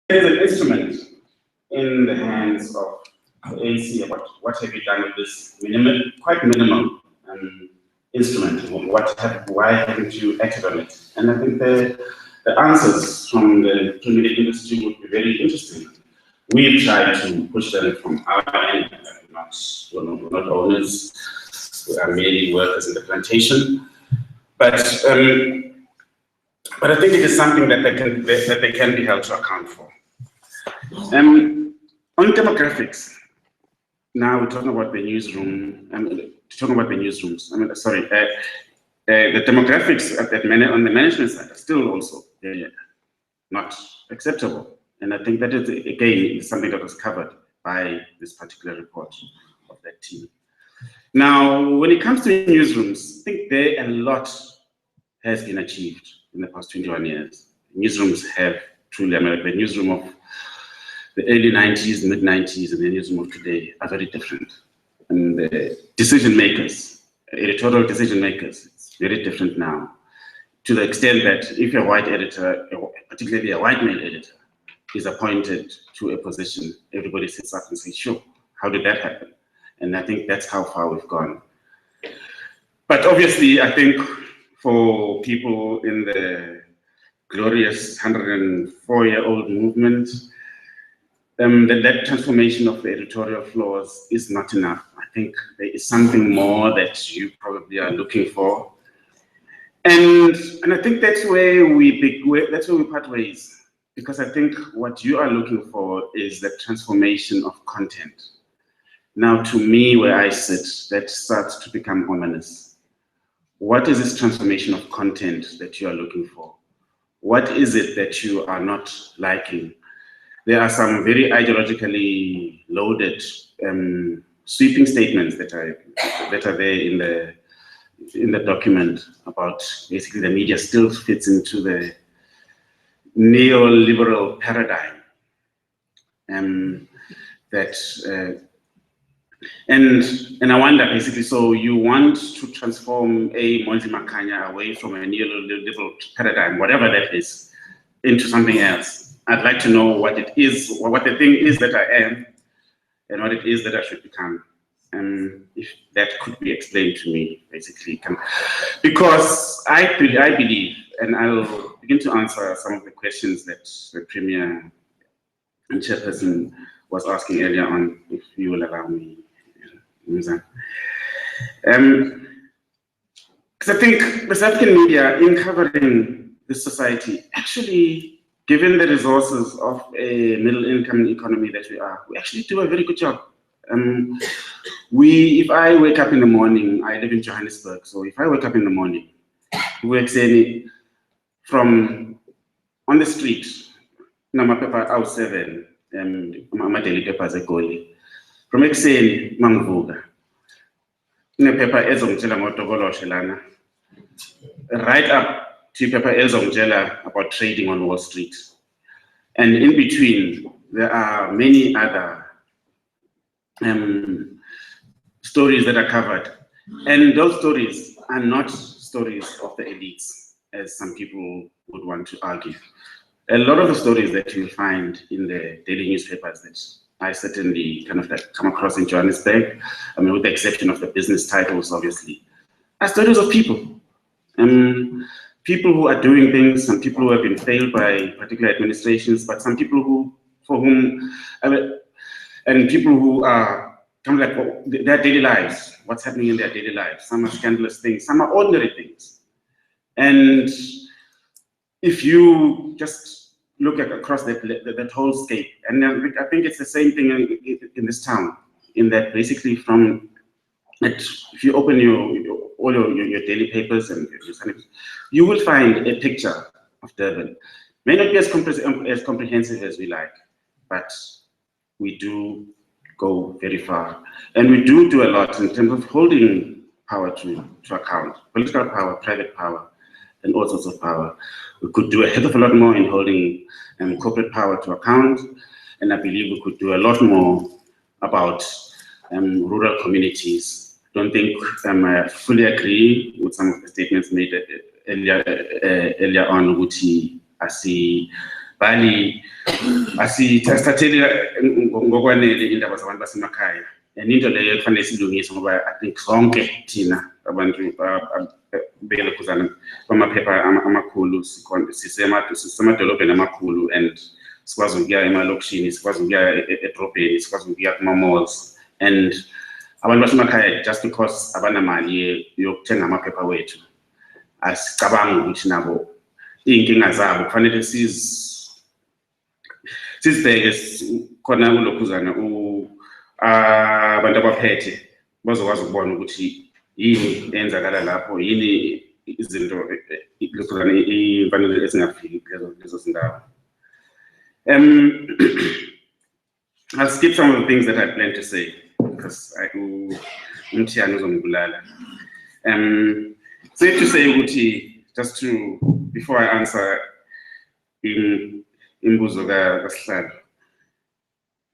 There's an instrument in the hands of the ANC about what have you done with this quite minimal instrument? Why haven't you acted on it? And I think the answers from the media industry would be very interesting. We've tried to push them from our end. We're not owners, we are merely workers in the plantation. But I think it is something that they can be held to account for. On demographics, now we're talking about the newsroom. Talking about the newsrooms. The demographics on the management side are still also not acceptable. And I think that is, again, something that was covered by this particular report of that team. Now, when it comes to newsrooms, I think a lot has been achieved in the past 21 years. Newsrooms have truly, the newsroom of the early 90s, mid 90s, and the newsroom of today are very different. And the decision makers, editorial decision makers, it's very different now. To the extent that if a white editor, particularly a white male editor, is appointed to a position, everybody sits up and says, sure, how did that happen? And I think that's how far we've gone. But obviously, I think for people in the glorious 104-year-old movement, that transformation of the editorial floors is not enough. I think there is something more that you probably are looking for. And I think that's where we part ways. Because I think what you are looking for is the transformation of content. Now, to me, where I sit, that starts to become ominous. What is this transformation of content that you are looking for? What is it that you are not liking? There are some very ideologically loaded sweeping statements that are there in the document about basically the media still fits into the neoliberal paradigm, and I wonder basically, so you want to transform a Monty Makanya away from a neoliberal paradigm, whatever that is, into something else. I'd like to know what it is, what the thing is that I am, and what it is that I should become. And if that could be explained to me, basically, because I believe, and I'll begin to answer some of the questions that the Premier and Chairperson was asking earlier on, if you will allow me. Because I think the South African media, in covering this society, actually, given the resources of a middle-income economy that we actually do a very good job. If I wake up in the morning, I live in Johannesburg, so if I wake up in the morning, we Anckzn from on the street, my paper out 7, my daily papers are Goli. From Anckzn, Mangvuga. In a paper ezongtshela ngotokoloshi lana. Right up to paper ezongtshela about trading on Wall Street. And in between, there are many other stories that are covered. And those stories are not stories of the elites, as some people would want to argue. A lot of the stories that you find in the daily newspapers that I certainly kind of come across in Johannesburg, with the exception of the business titles, obviously, are stories of people. People who are doing things, some people who have been failed by particular administrations, but some people and people who are kind of like their daily lives, what's happening in their daily lives. Some are scandalous things, some are ordinary things. And if you just look across that whole scape, and I think it's the same thing in this town, in that basically if you open all your daily papers and you will find a picture of Durban. May not be as comprehensive as we like, but we do go very far. And we do a lot in terms of holding power to account, political power, private power, and all sorts of power. We could do a hell of a lot more in holding corporate power to account, and I believe we could do a lot more about rural communities. Don't think I fully agree with some of the statements made earlier on, Uti, Asi, Bali, asithatheli ngokwanele indaba zabantu basemakhaya, and into leyo kufanele silungise ngoba I think sonke thina abantu belokhuzana kwamaphepha amakhulu sisemadolobheni amakhulu and sikwazi ukuya emalokishini, sikwazi ukuya edrobheni, sikwazi ukuya kuma-malls, and abantu basemakhaya just because abanamali yokuthenga amaphepha wethu asicabanga ukuthi nabo iy'nkinga zabo kufanele sizibheke khona kulokhuzana abantu abaphethe bazokwazi ukubona ukuthi yini eyenzakala lapho, yini izinto lokhuzana iy'mfanelo ezingafiki lezo zindawo. I'll skip some of the things that I plan to say because umthiyane uzongibulala. Safe to say ukuthi, just to, before I answer imbuzo kaSihlalo,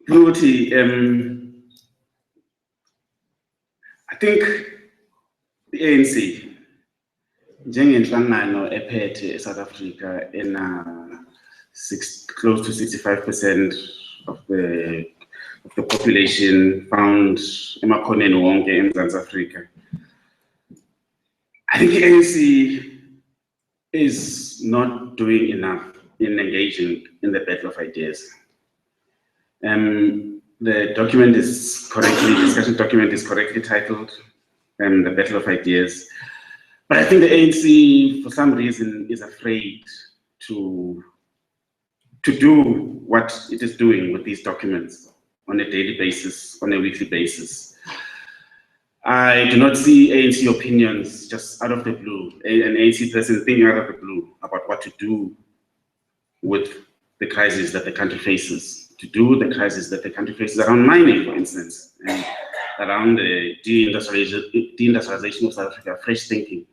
ukuthi I think the ANC njengenhlangano ephethe eSouth Africa close to 65% of the population found emakhoneni wonke eMzantsi Afrika. I think the ANC is not doing enough in engaging in the battle of ideas. The document is correctly, discussion document is correctly titled the Battle of Ideas. But I think the ANC, for some reason, is afraid to do what it is doing with these documents on a daily basis, on a weekly basis. I do not see ANC opinions just out of the blue, an ANC person thinking out of the blue about what to do with the crisis that the country faces, to do with the crisis that the country faces around mining, for instance, and around the deindustrialization of South Africa, fresh thinking.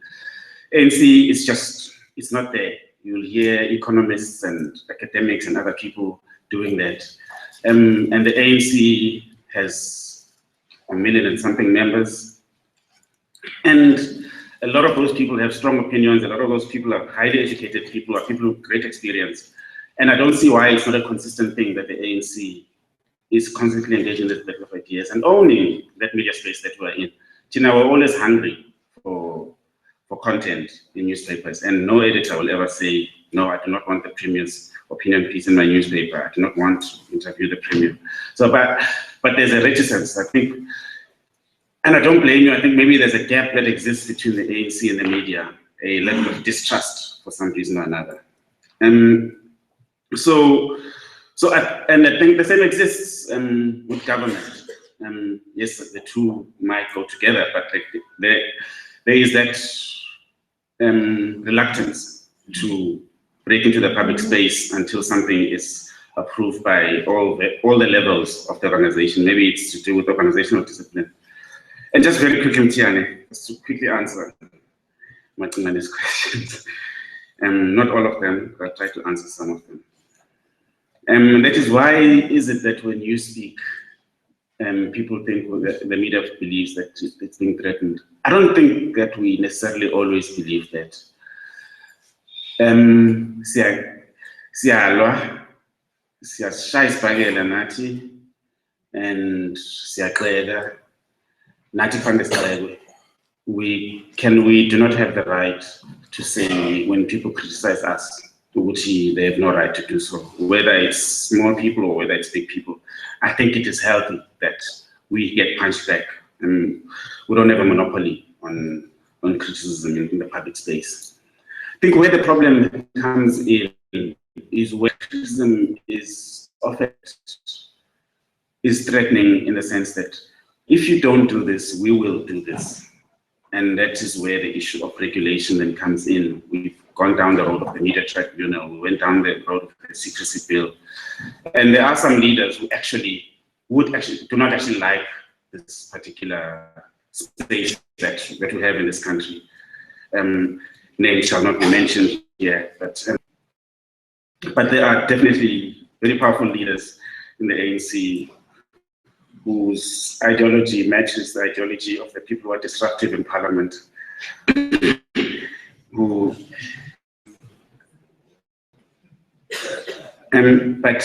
ANC is just, it's not there. You'll hear economists and academics and other people doing that. And the ANC has 1 million and something members. And a lot of those people have strong opinions. A lot of those people are highly educated people, are people with great experience. And I don't see why it's not a consistent thing that the ANC is constantly engaged in this battle of ideas and owning that media space that we're in. Tina, we're always hungry for content in newspapers, and no editor will ever say, no, I do not want the Premier's opinion piece in my newspaper. I do not want to interview the Premier. So, but there's a reticence, I think, and I don't blame you. I think maybe there's a gap that exists between the ANC and the media, a level of distrust for some reason or another. And I think the same exists with government. Yes, the two might go together, but there is that reluctance to break into the public space until something is approved by all the levels of the organization. Maybe it's to do with organizational discipline. And just very quickly, Mtiane, just to quickly answer Martin's questions. Not all of them, but I'll try to answer some of them. That is why is it that when you speak, people think that the media believes that it's being threatened. I don't think that we necessarily always believe that. Siyalwa, siyashaya isibhakela nathi, and siyaxela nathi kufanele siqekwe. We do not have the right to say when people criticize us, they have no right to do so, whether it's small people or whether it's big people. I think it is healthy that we get punched back, and we don't have a monopoly on criticism in the public space. I think where the problem comes in is where criticism is often threatening, in the sense that if you don't do this, we will do this. And that is where the issue of regulation then comes in. We've gone down the road of the media tribunal, we went down the road of the secrecy bill. And there are some leaders who do not actually like this particular space that we have in this country. Names shall not be mentioned here, but there are definitely very powerful leaders in the ANC whose ideology matches the ideology of the people who are disruptive in parliament, who But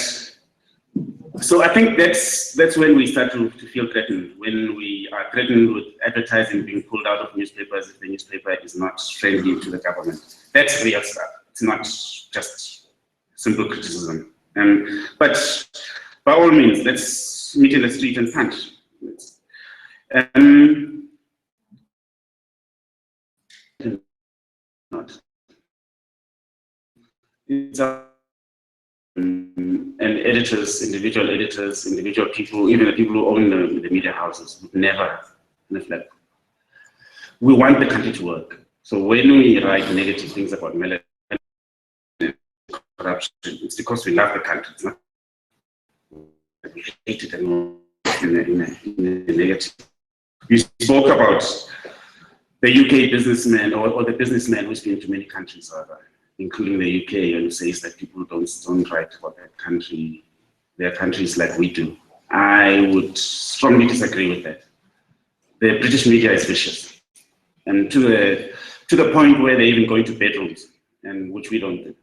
so I think that's when we start to feel threatened, when we are threatened with advertising being pulled out of newspapers if the newspaper is not friendly to the government. That's real stuff. It's not just simple criticism. But by all means, let's meet in the street and punch. It's and editors, individual people, even the people who own the media houses, would never reflect. We want the country to work. So when we write negative things about corruption, it's because we love the country. It's not we hate it anymore in a negative. You spoke about the UK businessman or the businessman who's been to many countries, including the UK, and says that people don't write about their countries like we do. I would strongly disagree with that. The British media is vicious, and to the point where they even go into bedrooms, and which we don't do.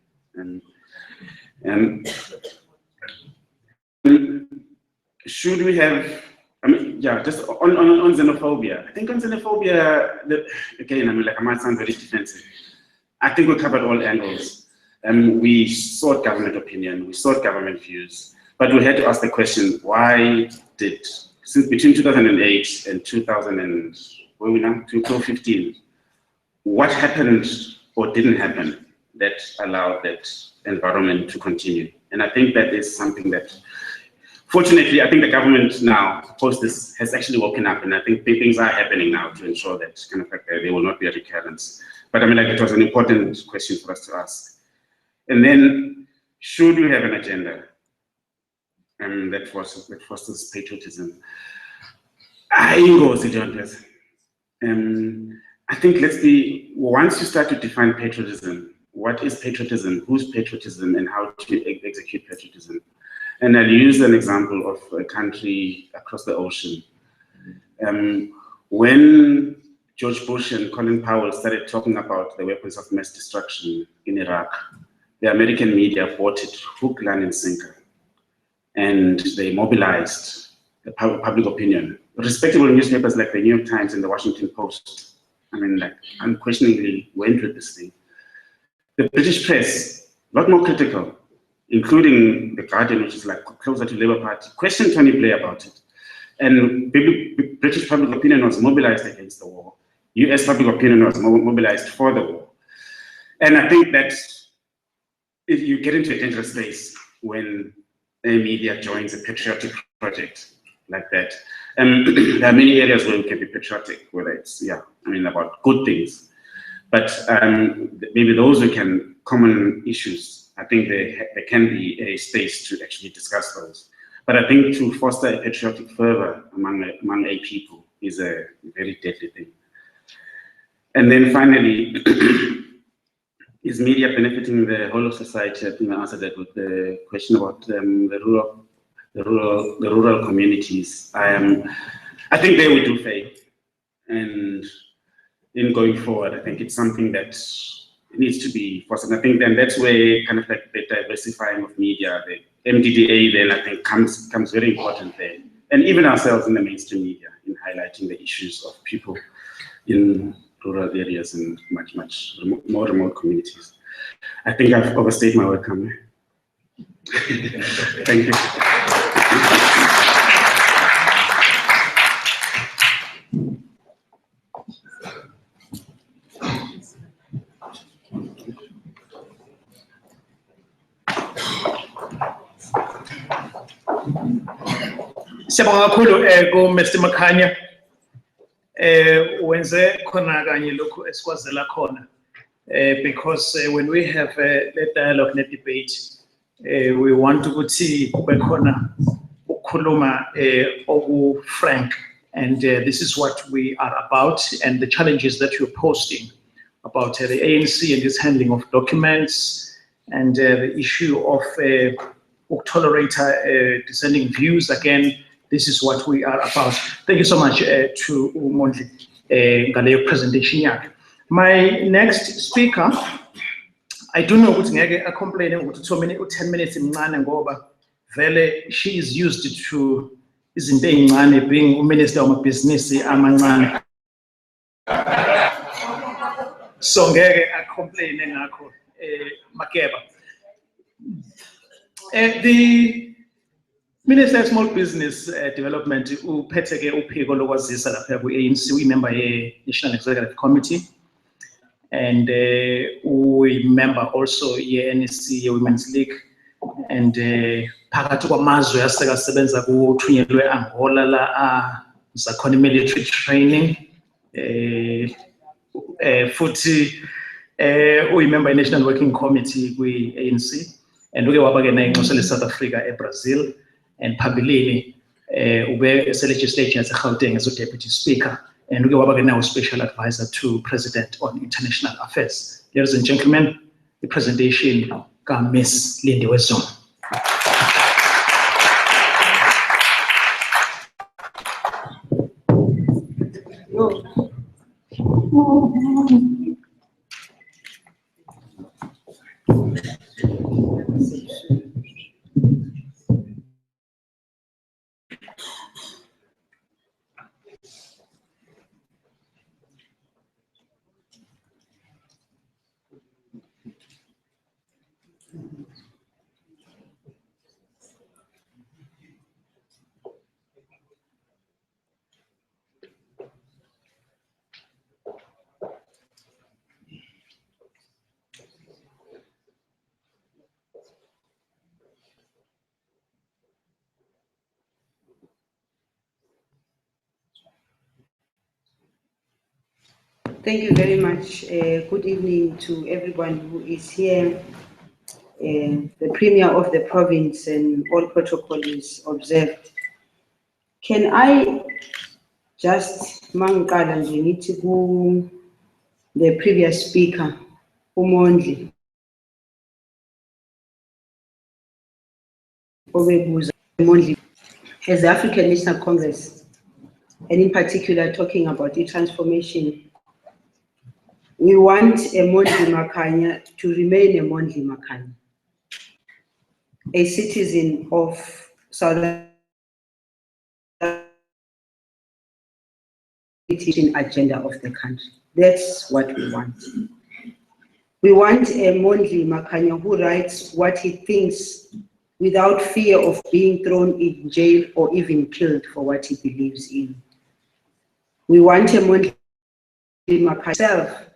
And should we have? I mean, yeah, just on xenophobia. I think on xenophobia, again, I mean, like I might sound very defensive. I think we covered all angles. We sought government opinion, we sought government views, but we had to ask the question: why did, since between 2008 and 2015, what happened or didn't happen that allowed that environment to continue? And I think that is something that, fortunately, I think the government now, post this, has actually woken up, and I think things are happening now to ensure that kind of like there will not be a recurrence. But I mean, like, it was an important question for us to ask. And then, should we have an agenda that fosters patriotism? I think once you start to define patriotism, what is patriotism, who's patriotism, and how to execute patriotism? And I'll use an example of a country across the ocean. When George Bush and Colin Powell started talking about the weapons of mass destruction in Iraq, the American media bought it hook, line, and sinker. And they mobilized the public opinion. Respectable newspapers like the New York Times and the Washington Post, I mean, like, unquestioningly went with this thing. The British press, a lot more critical, including The Guardian, which is like closer to Labour Party, questioned Tony Blair about it. And British public opinion was mobilized against the war. US public opinion was mobilized for the war. And I think that if you get into a dangerous space when a media joins a patriotic project like that. There are many areas where we can be patriotic, whether it's, about good things. But maybe those we can, common issues, I think there can be a space to actually discuss those. But I think to foster a patriotic fervor among a people is a very deadly thing. And then finally, is media benefiting the whole of society? I think I answered that with the question about the rural communities. I think there we do fail. And in going forward, I think it's something that needs to be fostered. I think then that's where kind of like the diversifying of media, the MDDA then I think comes very important there. And even ourselves in the mainstream media in highlighting the issues of people in rural areas and much more remote communities. I think I've overstayed my welcome. Thank you. Siyabonga kakhulu Mr. Makhanya wenze khona kanye lokhu esikwazela khona because when we have a dialogue and a debate we want ukuthi kube khona ukukhuluma oku frank, and this is what we are about, and the challenges that you're posting about the ANC and its handling of documents and the issue of tolerate dissenting views. Again, this is what we are about. Thank you so much to Mondli ngaleyo presentation yakhe. My next speaker, I do know ukuthi ngeke acomplain ukuthi 10 minutes imncane ngoba vele she is used to izinto ezincane being uminister wamabhizinisi amancane. So ngeke acomplain ngakho Makeba. The Minister of Small Business Development uphethe ke uphiko lokwazisa lapha ku-ANC, uyimember ye-National Executive Committee, and uyimember also ye-NEC ye-Women's League, and phakathi kwamazwe asekasebenza kuthunyelwe Angola la zakhona military training, futhi uyimember ye-National Working Committee kwi-ANC, and uke waba ke nayinxusa le-South Africa e-Brazil, and phambilini ube ese-legislature yase-Gauteng as a-Deputy Speaker, and uke waba ke nawo special advisor to President on International Affairs. Ladies and gentlemen, the presentation ka Miss Lindiwe Zuma. Thank you very much. Good evening to everyone who is here. The Premier of the province and all protocol is observed. Can I just mangqala nje ngithi ku the previous speaker, uMondli, obebuza uMondli, as the African National Congress, and in particular talking about the transformation, we want a Mondli Makhanya to remain a Mondli Makhanya, a citizen of South African agenda of the country. That's what we want. We want a Mondli Makhanya who writes what he thinks without fear of being thrown in jail or even killed for what he believes in. We want a Mondli Makhanya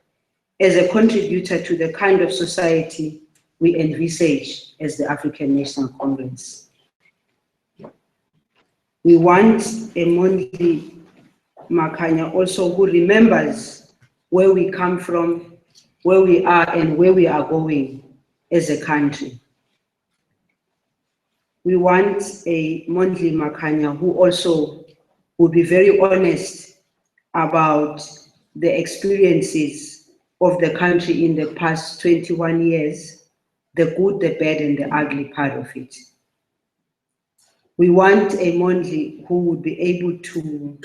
as a contributor to the kind of society we envisage as the African National Congress. We want a Mondli Makhanya also who remembers where we come from, where we are, and where we are going as a country. We want a Mondli Makhanya who also will be very honest about the experiences of the country in the past 21 years, the good, the bad, and the ugly part of it. We want a Mondli who would be able to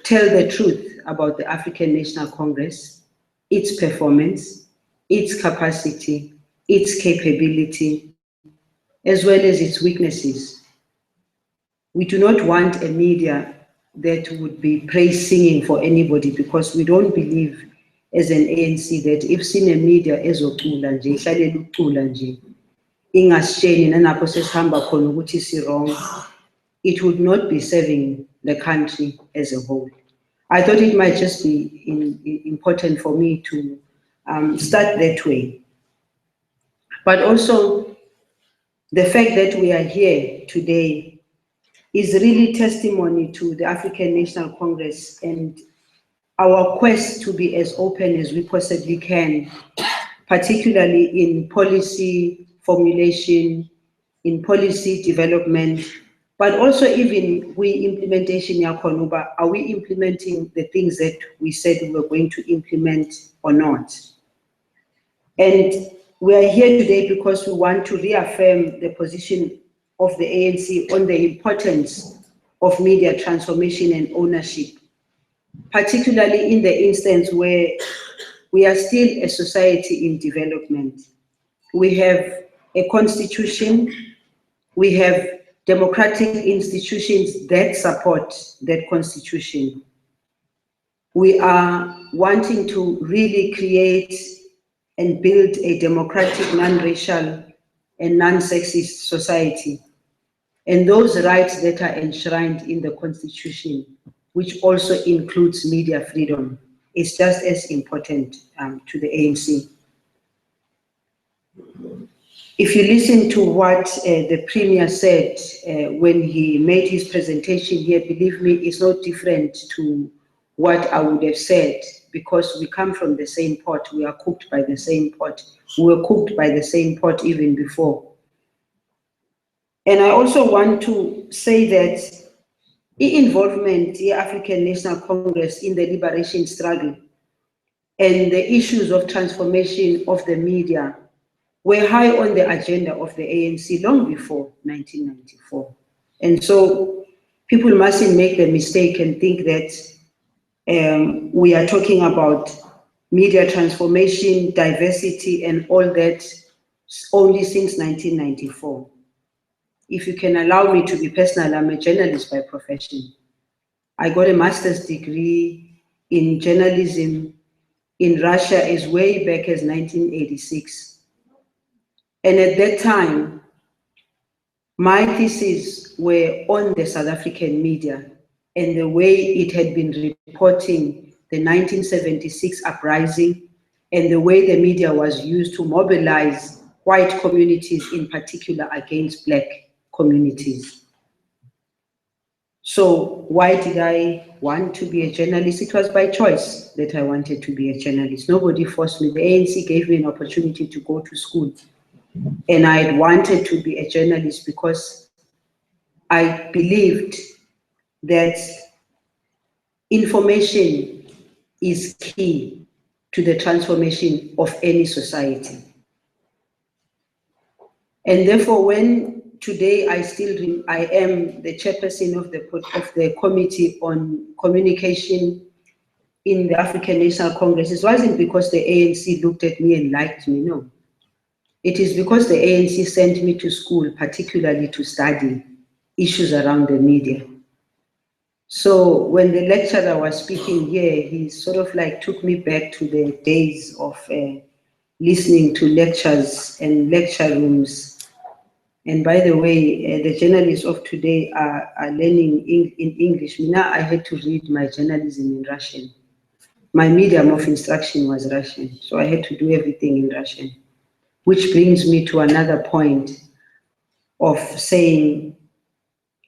tell the truth about the African National Congress, its performance, its capacity, its capability, as well as its weaknesses. We do not want a media that would be praise singing for anybody, because we don't believe as an ANC that if sine media ezocula nje ihlalela ukucula nje ingasitsheni nanapho sesihamba khona ukuthi si wrong, it would not be serving the country as a whole. I thought it might just be important for me to start that way. But also, the fact that we are here today is really testimony to the African National Congress and our quest to be as open as we possibly can, particularly in policy formulation, in policy development, but also even implementation. Are we implementing the things that we said we were going to implement or not? And we are here today because we want to reaffirm the position of the ANC on the importance of media transformation and ownership, particularly in the instance where we are still a society in development. we have a constitution, we have democratic institutions that support that constitution. We are wanting to really create and build a democratic, non-racial and non-sexist society. And those rights that are enshrined in the Constitution, which also includes media freedom, is just as important to the ANC. If you listen to what the Premier said when he made his presentation here, believe me, it's not different to what I would have said, because we come from the same pot, we are cooked by the same pot. We were cooked by the same pot even before. And I also want to say that involvement in African National Congress in the liberation struggle and the issues of transformation of the media were high on the agenda of the ANC long before 1994. And so people mustn't make the mistake and think that we are talking about media transformation, diversity, and all that only since 1994. If you can allow me to be personal, I'm a journalist by profession. I got a master's degree in journalism in Russia as way back as 1986. And at that time, my thesis were on the South African media and the way it had been reporting the 1976 uprising and the way the media was used to mobilize white communities, in particular against Black communities. So why did I want to be a journalist? It was by choice that I wanted to be a journalist. Nobody forced me. The ANC gave me an opportunity to go to school. And I had wanted to be a journalist because I believed that information is key to the transformation of any society. And therefore, when today I am the chairperson of the Committee on Communication in the African National Congress, it wasn't because the ANC looked at me and liked me, no. It is because the ANC sent me to school, particularly to study issues around the media. So when the lecturer was speaking here, he sort of like took me back to the days of listening to lectures and lecture rooms. And by the way, the journalists of today are learning in English. Now I had to read my journalism in Russian. My medium of instruction was Russian, so I had to do everything in Russian. Which brings me to another point of saying,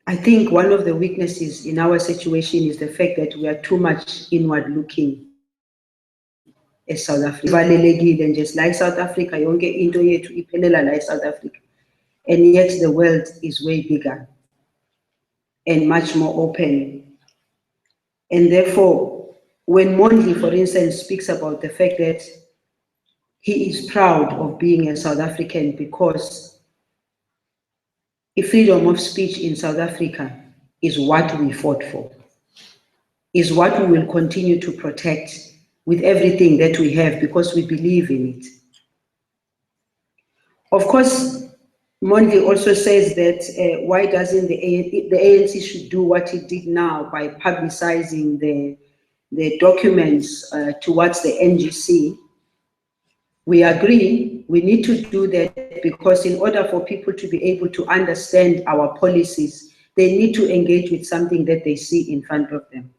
I think one of the weaknesses in our situation is the fact that we are too much inward looking as South Africa. And just like South Africa, yonke into yethu iphelela la South Africa. And yet the world is way bigger and much more open. And therefore, when Mondli, for instance, speaks about the fact that he is proud of being a South African because freedom of speech in South Africa is what we fought for, is what we will continue to protect with everything that we have because we believe in it. Of course, Mondli also says that why doesn't the ANC should do what it did now by publicizing the documents towards the NGC. We agree, we need to do that because in order for people to be able to understand our policies, they need to engage with something that they see in front of them.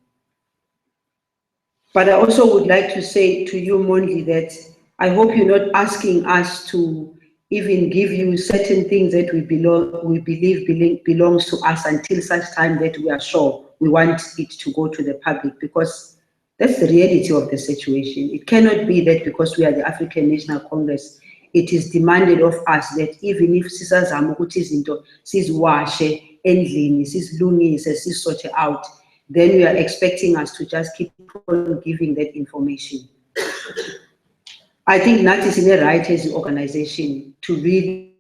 But I also would like to say to you, Mondli, that I hope you're not asking us to even give you certain things that we believe belongs to us until such time that we are sure we want it to go to the public, because that's the reality of the situation. It cannot be that because we are the African National Congress, it is demanded of us that even if sisazama ukuthi izinto siziwashe endlini, sizilungise, sizisorte out, then we are expecting us to just keep on giving that information. I think NAT is in a right as an organization to really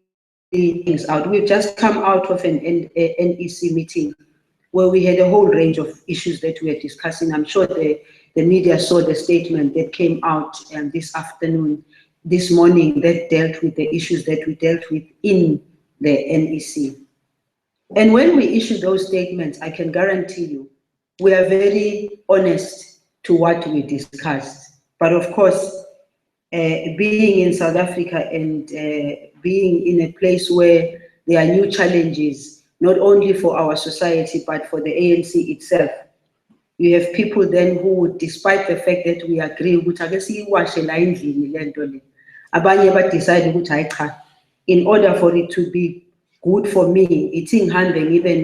things out. We've just come out of an NEC meeting where we had a whole range of issues that we were discussing. I'm sure the media saw the statement that came out this afternoon, this morning that dealt with the issues that we dealt with in the NEC. And when we issue those statements, I can guarantee you, we are very honest to what we discussed. But of course, being in South Africa and being in a place where there are new challenges, not only for our society, but for the ANC itself, you have people then who, despite the fact that we agree, which I guess decide in order for it to be good for me, it's in hand even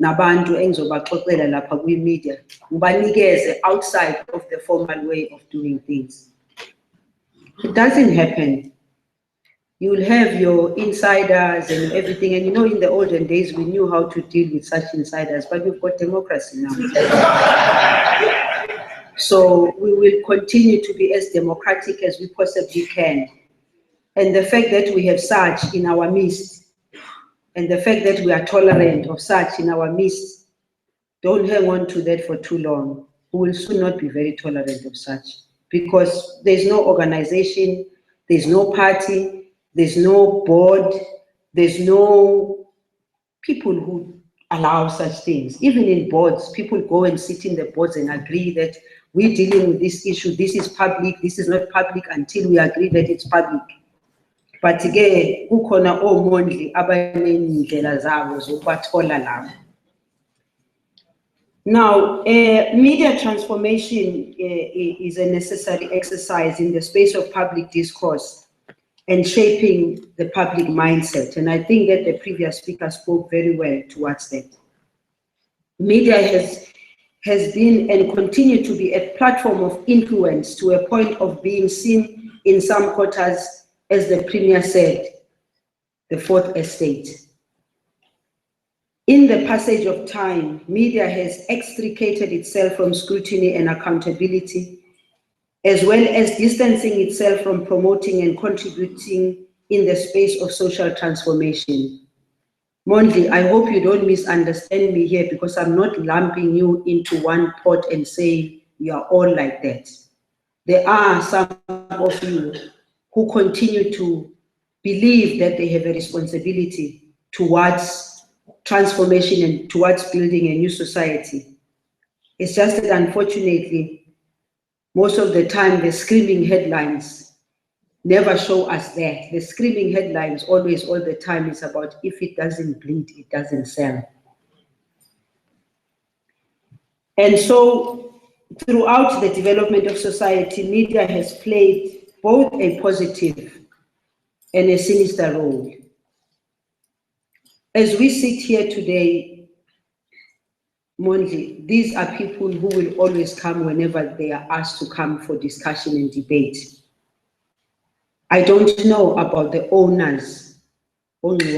nabantu engizobaxoxela lapha kwi-media, ubanikeze outside of the formal way of doing things. It doesn't happen. You'll have your insiders and everything, and you know, in the olden days we knew how to deal with such insiders, but we've got democracy now. So we will continue to be as democratic as we possibly can. And the fact that we have such in our midst, and the fact that we are tolerant of such in our midst, don't hang on to that for too long. We will soon not be very tolerant of such, because there's no organization, there's no party, there's no board, there's no people who allow such things. Even in boards, people go and sit in the boards and agree that we're dealing with this issue, this is public, this is not public, until we agree that it's public. But ke kukhona omondli abanendlela zabo zokubathola lapho. Now, media transformation is a necessary exercise in the space of public discourse and shaping the public mindset. And I think that the previous speaker spoke very well towards that. Media has been and continue to be a platform of influence to a point of being seen in some quarters, as the Premier said, the fourth estate. In the passage of time, media has extricated itself from scrutiny and accountability, as well as distancing itself from promoting and contributing in the space of social transformation. Mondli, I hope you don't misunderstand me here, because I'm not lumping you into one pot and saying you are all like that. There are some of you who continue to believe that they have a responsibility towards transformation and towards building a new society. It's just that unfortunately, most of the time the screaming headlines never show us that. The screaming headlines always, all the time, is about if it doesn't bleed, it doesn't sell. And so throughout the development of society, media has played both a positive and a sinister role. As we sit here today, Mondli, these are people who will always come whenever they are asked to come for discussion and debate. I don't know about the owners, the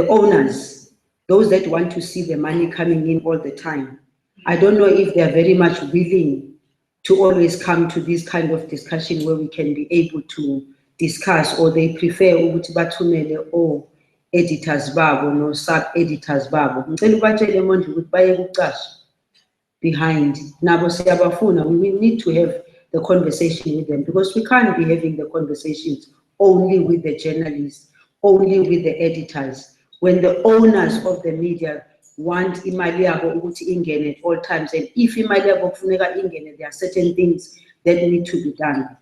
owners, those that want to see the money coming in all the time. I don't know if they are very much willing to always come to this kind of discussion where we can be able to discuss, or they prefer or editors babo no sub-editors babo. Behind nabo siyabafuna, we need to have the conversation with them, because we can't be having the conversations only with the journalists, only with the editors, when the owners of the media want imali yabo ukuthi ingene at all times, and if imali yabo kufuneka ingene, there are certain things that need to be done.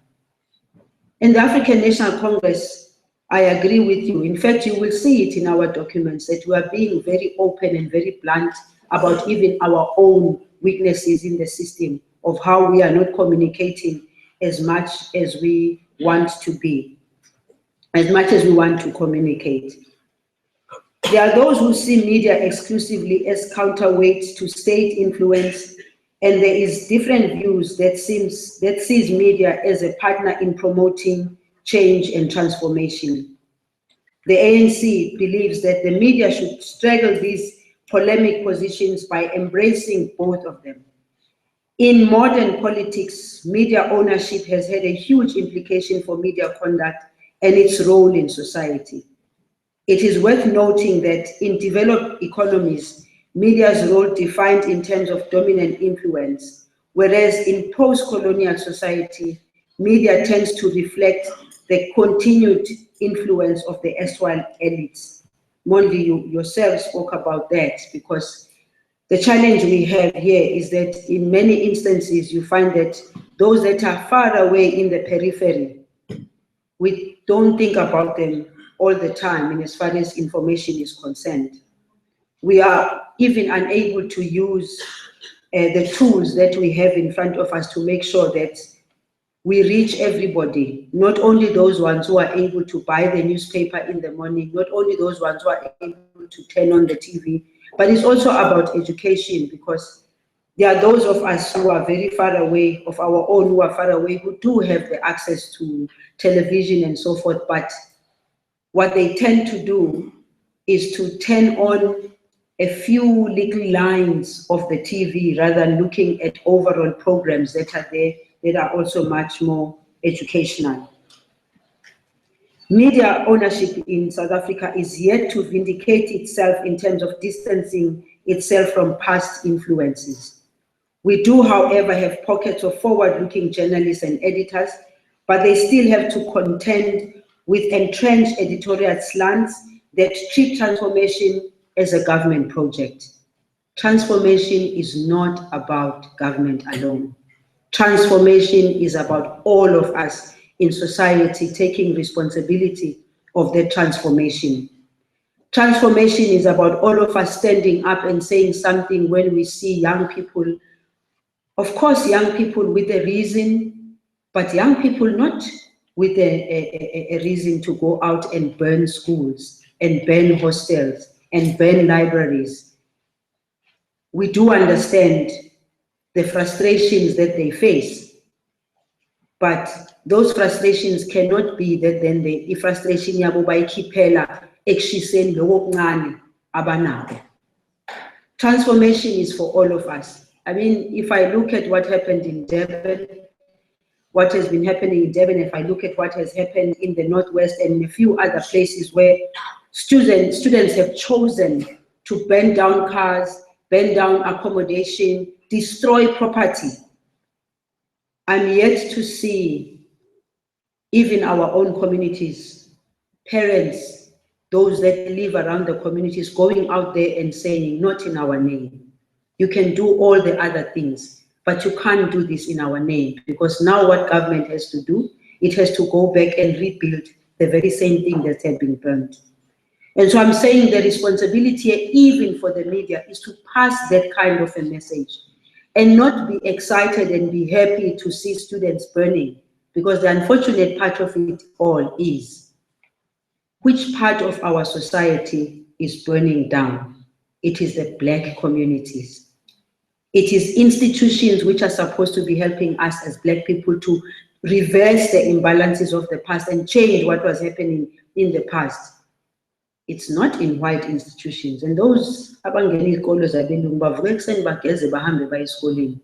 In the African National Congress, I agree with you. In fact, you will see it in our documents that we are being very open and very blunt about even our own weaknesses in the system, of how we are not communicating as much as we want to be, as much as we want to communicate. There are those who see media exclusively as counterweight to state influence, and there is different views that sees media as a partner in promoting change and transformation. The ANC believes that the media should straddle these polemic positions by embracing both of them. In modern politics, media ownership has had a huge implication for media conduct and its role in society. It is worth noting that in developed economies, media's role defined in terms of dominant influence, whereas in post-colonial society, media tends to reflect the continued influence of the erstwhile elites. Monli, you yourself spoke about that, because the challenge we have here is that in many instances you find that those that are far away in the periphery, we don't think about them all the time in as far as information is concerned. We are even unable to use the tools that we have in front of us to make sure that we reach everybody, not only those ones who are able to buy the newspaper in the morning, not only those ones who are able to turn on the TV, but it's also about education, because there are those of us who are very far away, of our own who are far away, who do have the access to television and so forth, but what they tend to do is to turn on a few little lines of the TV rather than looking at overall programs that are there that are also much more educational. Media ownership in South Africa is yet to vindicate itself in terms of distancing itself from past influences. We do, however, have pockets of forward-looking journalists and editors, but they still have to contend with entrenched editorial slants that treat transformation as a government project. Transformation is not about government alone. Transformation is about all of us in society taking responsibility of that transformation. Transformation is about all of us standing up and saying something when we see young people, of course, young people with a reason, but young people not with a reason to go out and burn schools and burn hostels and burn libraries. We do understand the frustrations that they face, but those frustrations cannot be that then the frustration yabo bayikhiphela ekushiseni lokho okuncane abanako. Transformation is for all of us. I mean, if I look at what happened in Durban, what has been happening in Durban, if I look at what has happened in the Northwest and in a few other places where students have chosen to burn down cars, burn down accommodation, destroy property, I'm yet to see even our own communities, parents, those that live around the communities going out there and saying, not in our name. You can do all the other things, but you can't do this in our name, because now what government has to do, it has to go back and rebuild the very same thing that had been burnt. And so I'm saying the responsibility, even for the media, is to pass that kind of a message and not be excited and be happy to see students burning, because the unfortunate part of it all is, which part of our society is burning down? It is the Black communities. It is institutions which are supposed to be helping us as Black people to reverse the imbalances of the past and change what was happening in the past. It's not in white institutions. And those abangena izikolo zabelungu bavuka ekuseni bageze bahambe baye esikoleni.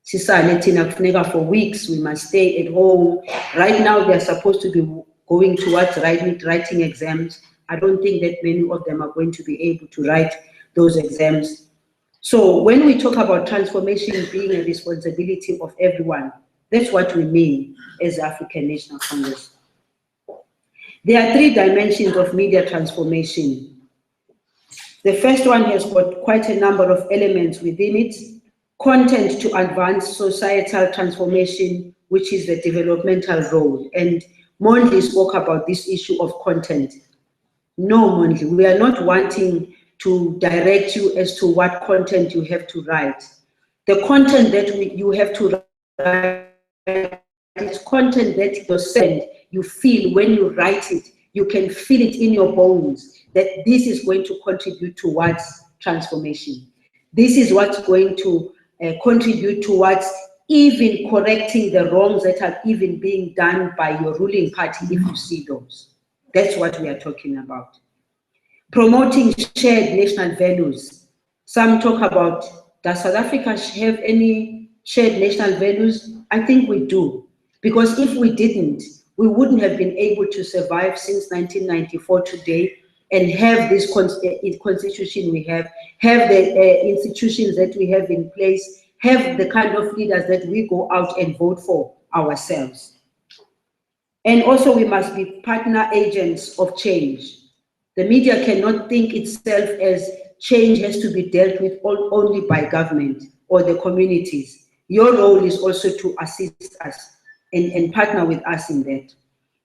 Sisale thina kufuneka for weeks we must stay at home. Right now they are supposed to be going towards writing exams. I don't think that many of them are going to be able to write those exams. So when we talk about transformation being a responsibility of everyone, that's what we mean as African National Congress. There are three dimensions of media transformation. The first one has got quite a number of elements within it. Content to advance societal transformation, which is the developmental role. And Mondli spoke about this issue of content. No, Mondli, we are not wanting to direct you as to what content you have to write. The content that you have to write is content that you feel when you write it, you can feel it in your bones that this is going to contribute towards transformation. This is what's going to contribute towards even correcting the wrongs that are even being done by your ruling party if you see those. That's what we are talking about. Promoting shared national values. Some talk about, does South Africa have any shared national values? I think we do. Because if we didn't, we wouldn't have been able to survive since 1994 today and have this constitution we have the institutions that we have in place, have the kind of leaders that we go out and vote for ourselves. And also we must be partner agents of change. The media cannot think itself as change has to be dealt with only by government or the communities. Your role is also to assist us and partner with us in that.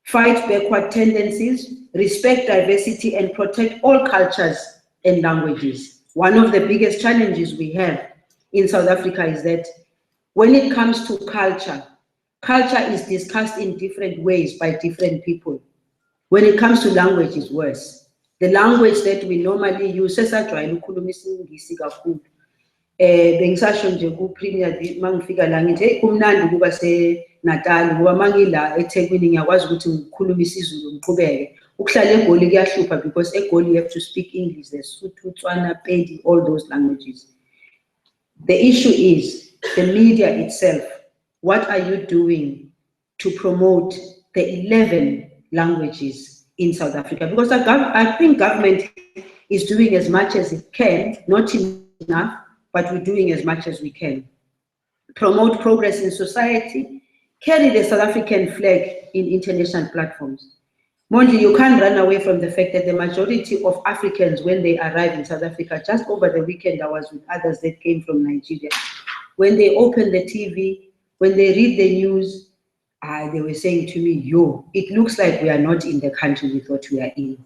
Fight backward tendencies, respect diversity, and protect all cultures and languages. One of the biggest challenges we have in South Africa is that when it comes to culture, culture is discussed in different ways by different people. When it comes to language, it's worse. The language that we normally use, sesajwayele ukukhuluma isiNgisi kakhulu. Bengisasho nje ku-Premier mangifika la ngithi hey kumnandi ukuba seNatal ngoba mangila eThekwini ngiyakwazi ukuthi ngikhulume isiZulu ngiqhubeke. Ukuhlala eGoli kuyahlupha because eGoli you have to speak English, theSotho, Tswana, Pedi, all those languages. The issue is the media itself. What are you doing to promote the 11 languages in South Africa? Because I think government is doing as much as it can, not enough, but we're doing as much as we can. Promote progress in society, carry the South African flag in international platforms. Mondli, you can't run away from the fact that the majority of Africans, when they arrive in South Africa, just over the weekend I was with others that came from Nigeria, when they open the TV, when they read the news, they were saying to me, yo, it looks like we are not in the country we thought we are in.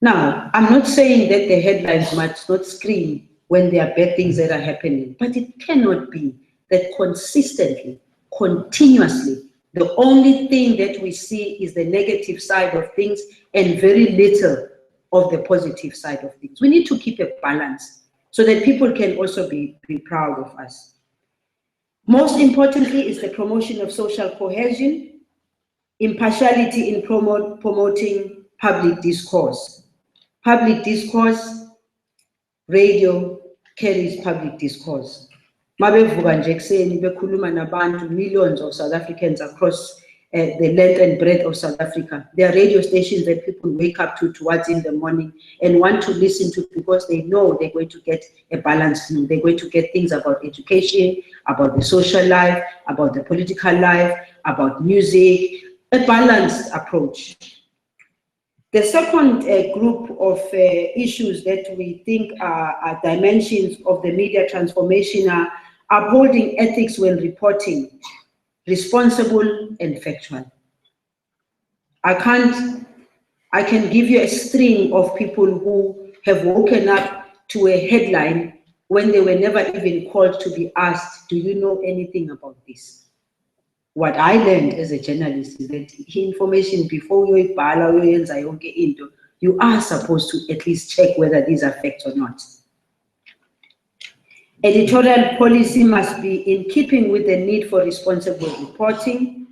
Now, I'm not saying that the headlines must not scream when there are bad things that are happening, but it cannot be that consistently, continuously, the only thing that we see is the negative side of things and very little of the positive side of things. We need to keep a balance so that people can also be proud of us. Most importantly is the promotion of social cohesion, impartiality in promoting public discourse. Public discourse, radio carries public discourse. Mabevuka nje ekuseni bekhuluma nabantu, millions of South Africans across the length and breadth of South Africa. There are radio stations that people wake up to towards in the morning and want to listen to because they know they're going to get a balanced view. They're going to get things about education, about the social life, about the political life, about music, a balanced approach. The second group of issues that we think are dimensions of the media transformation are upholding ethics when reporting, responsible and factual. I can give you a string of people who have woken up to a headline when they were never even called to be asked, do you know anything about this? What I learned as a journalist is that information before you are supposed to at least check whether these are facts or not. Editorial policy must be in keeping with the need for responsible reporting,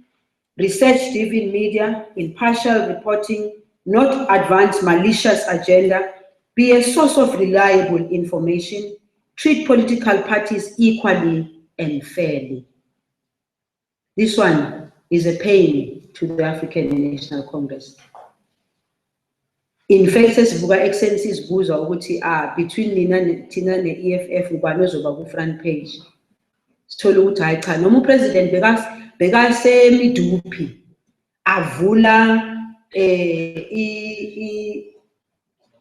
research-driven media, impartial reporting, not advance malicious agenda, be a source of reliable information, treat political parties equally and fairly. This one is a pain to the African National Congress. In fact, sesivuka Anckzn sisibuza ukuthi between thina ne-EFF ubani ozoba ku-front page. Sithole ukuthi hayi cha noma upresident bekasemiduphi avula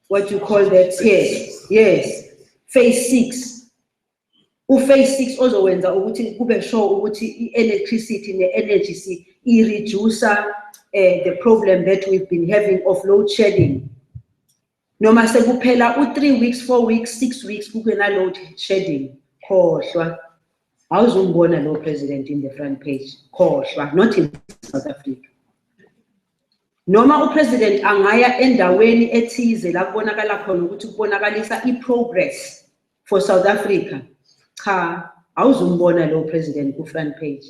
what you call that, yes, phase 6. Phase 6 ozowenza ukuthi kube sure ukuthi i-electricity ne-energy i-reducer the problem that we've been having of load shedding. Noma sekuphela 3 weeks, 4 weeks, 6 weeks kungena load shedding. Khohlwa. Awuzumbona lo president in the front page. Khohlwa, not in South Africa. Noma upresident angaya endaweni ethize la kubonakala khona ukuthi kubonakalisa i-progress for South Africa. Cha, awuzumbona lo president ku front page.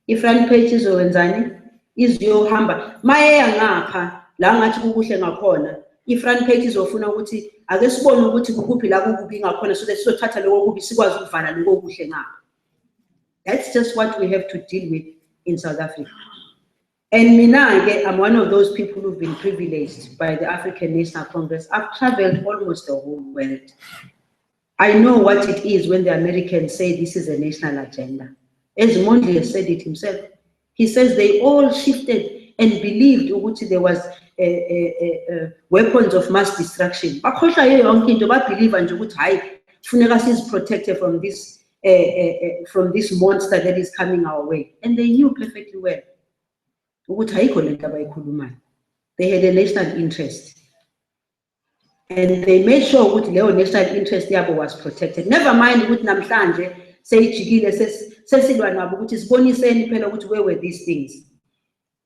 I-front page izowenzani? Iziyohamba mayeya ngapha la ngathi kukuhle ngakhona. I-front page izofuna ukuthi ake sibone ukuthi kukuphi la kukubi ngakhona so that sizothatha lokho kubi sikwazi ukuvala lokho kuhle ngapha. That's just what we have to deal with in South Africa. And mina, I'm one of those people who've been privileged by the African National Congress. I've traveled almost the whole world. I know what it is when the Americans say this is a national agenda. As Mondli has said it himself, he says they all shifted and believed ukuthi there was weapons of mass destruction. Bakhohlwa yonke into, babelieve nje ukuthi hayi kufuneka siziprotecte from this monster that is coming our way. And they knew perfectly well ukuthi ayikho lento abayikhulumayo. They had a national interest. And they made sure ukuthi leyo national interest yabo was protected. Never mind ukuthi namhlanje seyijikile sesilwa nabo ukuthi siboniseni phela ukuthi where were these things.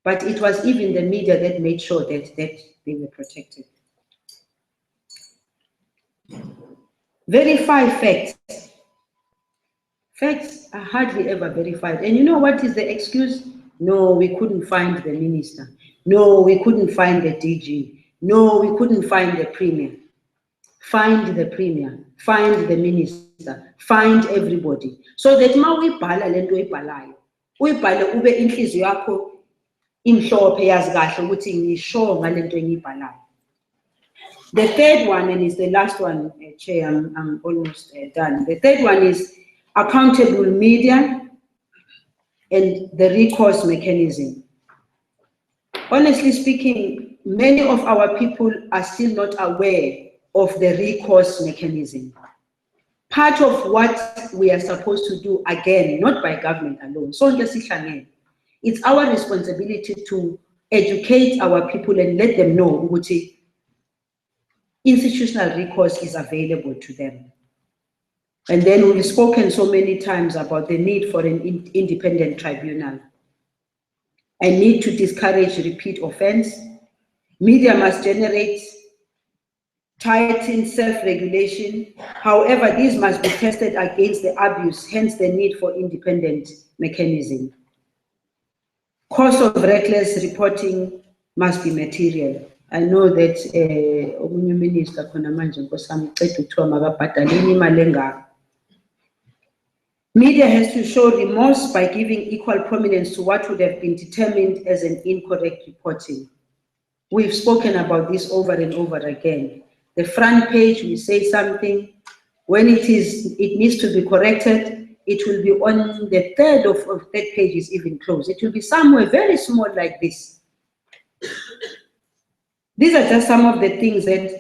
But it was even the media that made sure that they were protected. Verify facts. Facts are hardly ever verified. And you know what is the excuse? No, we couldn't find the minister. No, we couldn't find the DG. No, we couldn't find the premier. Find the premier, find the minister, find everybody. So that ma uyibhala lento oyibhalayo, uyibhale ube inhliziyo yakho imhlophe yazi kahle ukuthi ngisho ngalento engiyibhalayo. The third one, and it's the last one, Chair, I'm almost done. The third one is accountable media and the recourse mechanism. Honestly speaking, many of our people are still not aware of the recourse mechanism. Part of what we are supposed to do, again, not by government alone, it's our responsibility to educate our people and let them know that institutional recourse is available to them. And then we've spoken so many times about the need for an independent tribunal, a need to discourage repeat offense. Media must generate tighten self-regulation. However, these must be tested against the abuse, hence the need for independent mechanism. Cost of reckless reporting must be material. I know that Omunye Minister Konamanje media has to show remorse by giving equal prominence to what would have been determined as an incorrect reporting. We've spoken about this over and over again. The front page, we say something. When it needs to be corrected, it will be on the third of that page is even closed. It will be somewhere very small like this. These are just some of the things that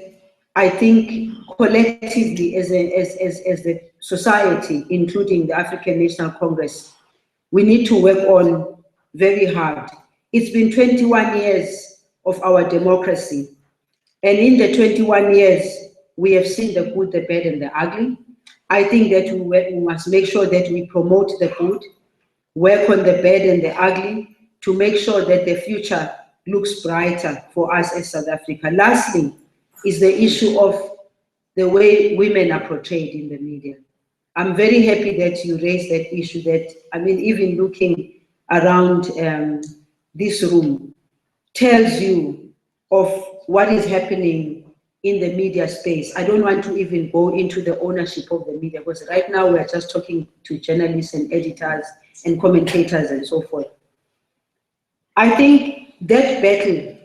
I think collectively as the society, including the African National Congress, we need to work on very hard. It's been 21 years of our democracy. And in the 21 years, we have seen the good, the bad, and the ugly. I think that we must make sure that we promote the good, work on the bad and the ugly, to make sure that the future looks brighter for us as South Africa. Lastly, is the issue of the way women are portrayed in the media. I'm very happy that you raised that issue. That, I mean, even looking around this room tells you of what is happening in the media space. I don't want to even go into the ownership of the media, because right now we are just talking to journalists and editors and commentators and so forth. I think that battle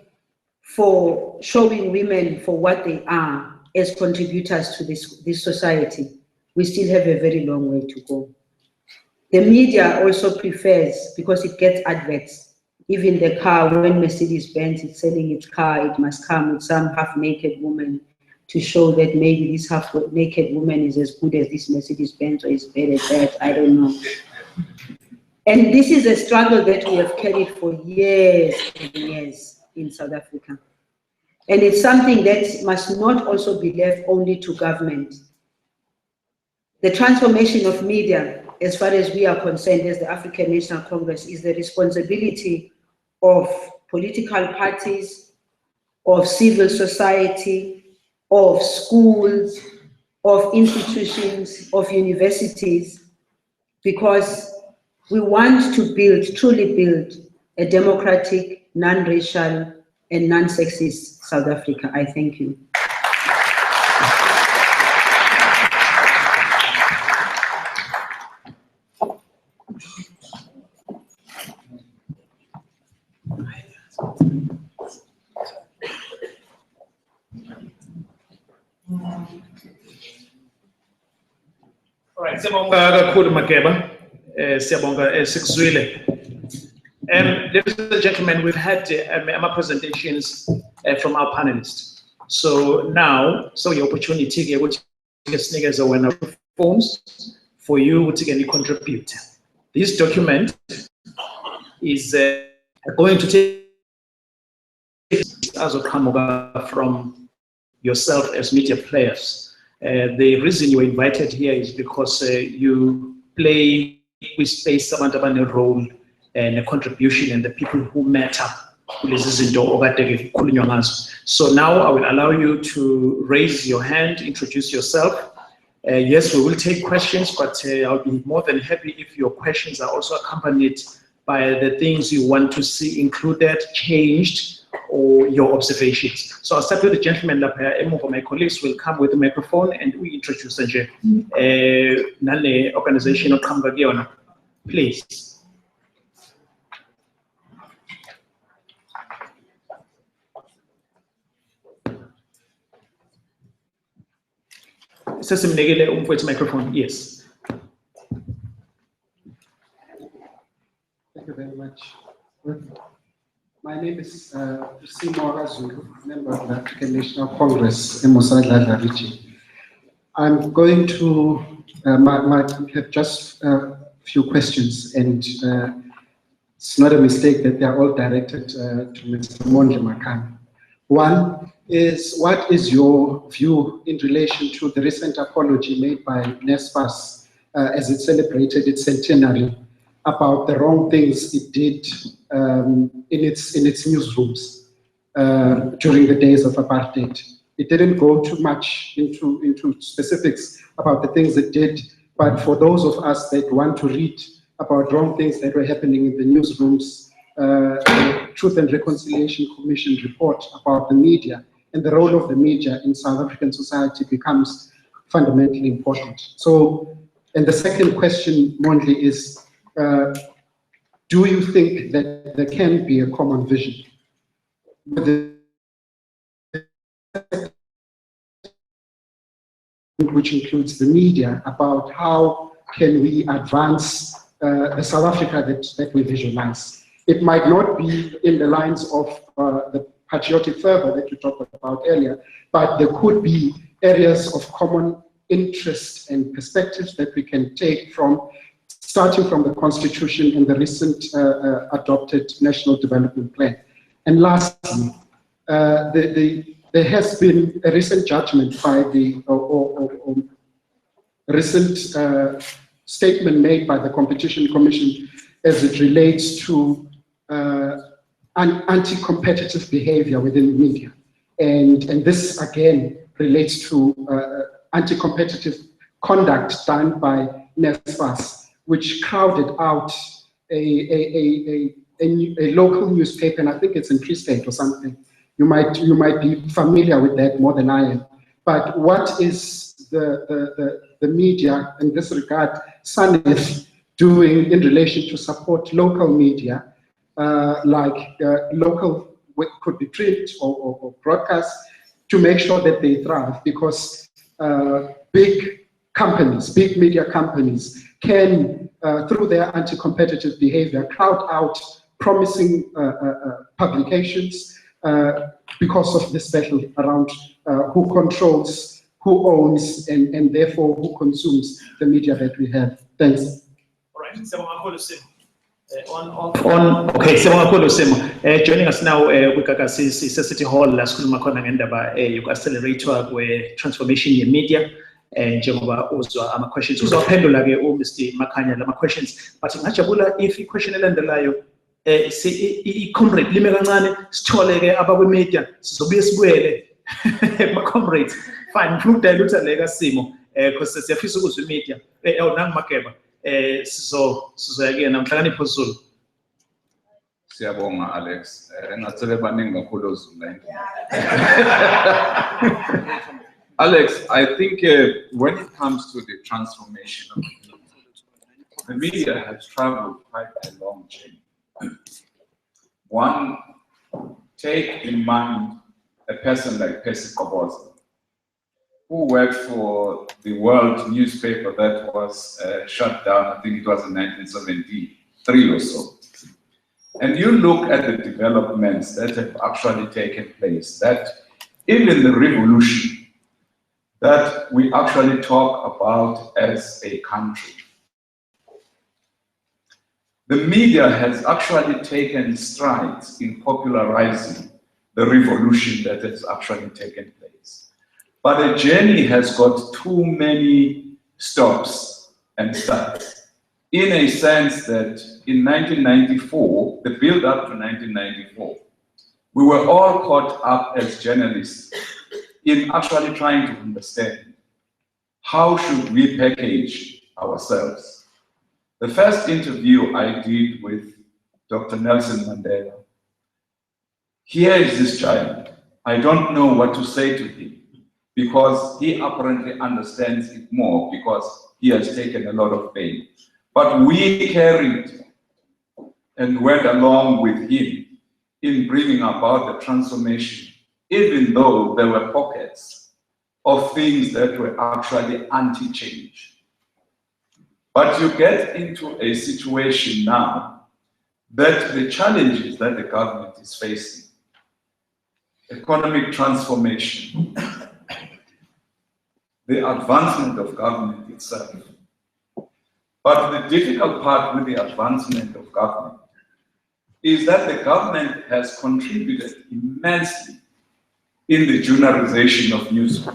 for showing women for what they are as contributors to this society, we still have a very long way to go. The media also prefers, because it gets adverts, even the car, when Mercedes-Benz is selling its car, it must come with some half-naked woman to show that maybe this half-naked woman is as good as this Mercedes-Benz or is better at that, I don't know. And this is a struggle that we have carried for years and years in South Africa. And it's something that must not also be left only to government. The transformation of media, as far as we are concerned as the African National Congress, is the responsibility of political parties, of civil society, of schools, of institutions, of universities, because we want to truly build a democratic, non-racial, and non-sexist South Africa. I thank you. All right, siyabonga kakhulu Makeba. Siyabonga sikuzwile. Ladies and gentlemen, we've had our presentations from our panelists. So now, so your opportunity here, which is when forms for you to contribute. This document is going to take as a come from yourself as media players. The reason you were invited here is because you play with space a role and a contribution and the people who matter. So now I will allow you to raise your hand, introduce yourself. Yes, we will take questions, but I'll be more than happy if your questions are also accompanied by the things you want to see included, changed, or your observations. So I'll start with the gentleman up here. Some of my colleagues will come with the microphone and we introduce the organization. Please. Microphone, yes. Thank you very much. My name is Simo Zulu, member of the African National Congress in Mosadla region. I'm going to have just a few questions, and it's not a mistake that they are all directed to Mr. Mondli Makhanya. One is, what is your view in relation to the recent apology made by NSFAS as it celebrated its centenary about the wrong things it did in its newsrooms during the days of apartheid? It didn't go too much into specifics about the things it did, but for those of us that want to read about wrong things that were happening in the newsrooms, the Truth and Reconciliation Commission report about the media and the role of the media in South African society becomes fundamentally important. So, and the second question, Mondli, is, do you think that there can be a common vision which includes the media about how can we advance the South Africa that we visualize? It might not be in the lines of the patriotic fervor that you talked about earlier, but there could be areas of common interest and perspectives that we can take from, starting from the Constitution and the recent adopted National Development Plan. And lastly, there has been a recent judgment by the recent statement made by the Competition Commission as it relates to anti-competitive behavior within the media. And this again relates to anti-competitive conduct done by NSFAS, which crowded out a local newspaper, and I think it's in Free State or something. You might be familiar with that more than I am. But what is the media in this regard, SANEF, doing in relation to support local media, like local, could be print or broadcast, to make sure that they thrive? Because big companies, big media companies can, through their anti-competitive behavior, crowd out promising publications because of this battle around who controls, who owns, and therefore who consumes the media that we have. Thanks. All right. Joining us now, we City Hall, la sikhuluma khona ngendaba yoku-accelerator kwe-transformation ye-media. Njengoba uzwa ama-questions, uzawaphendula ke Mr. Makhanya lama-questions, but ngajabula if i-question elandelayo i-comrade lime kancane sithole ke abakwe-media sizobuye sibuyele kuma-comrades. Fine, ngifuna ukudilutha le kaSimo because siyafisa ukuzwa i-media nangu Mageba sizoya kuyena Mhlakanipho Zulu. Siyabonga Alex, ngathele baningi kakhulu oZulu. Alex, I think when it comes to the transformation of the media has traveled quite a long journey. One, take in mind a person like Percy Koboza, who worked for the World newspaper that was shut down, I think it was in 1973 or so. and you look at the developments that have actually taken place, that even the revolution that we actually talk about as a country, the media has actually taken strides in popularizing the revolution that has actually taken place. But the journey has got too many stops and starts. In a sense that in 1994, the build up to 1994, we were all caught up as journalists in actually trying to understand how should we package ourselves. The first interview I did with Dr. Nelson Mandela, here is this child. I don't know what to say to him because he apparently understands it more because he has taken a lot of pain. But we carried and went along with him in bringing about the transformation, even though there were pockets of things that were actually anti-change. But you get into a situation now that the challenges that the government is facing, economic transformation, the advancement of government itself. But the difficult part with the advancement of government is that the government has contributed immensely in the journalization of news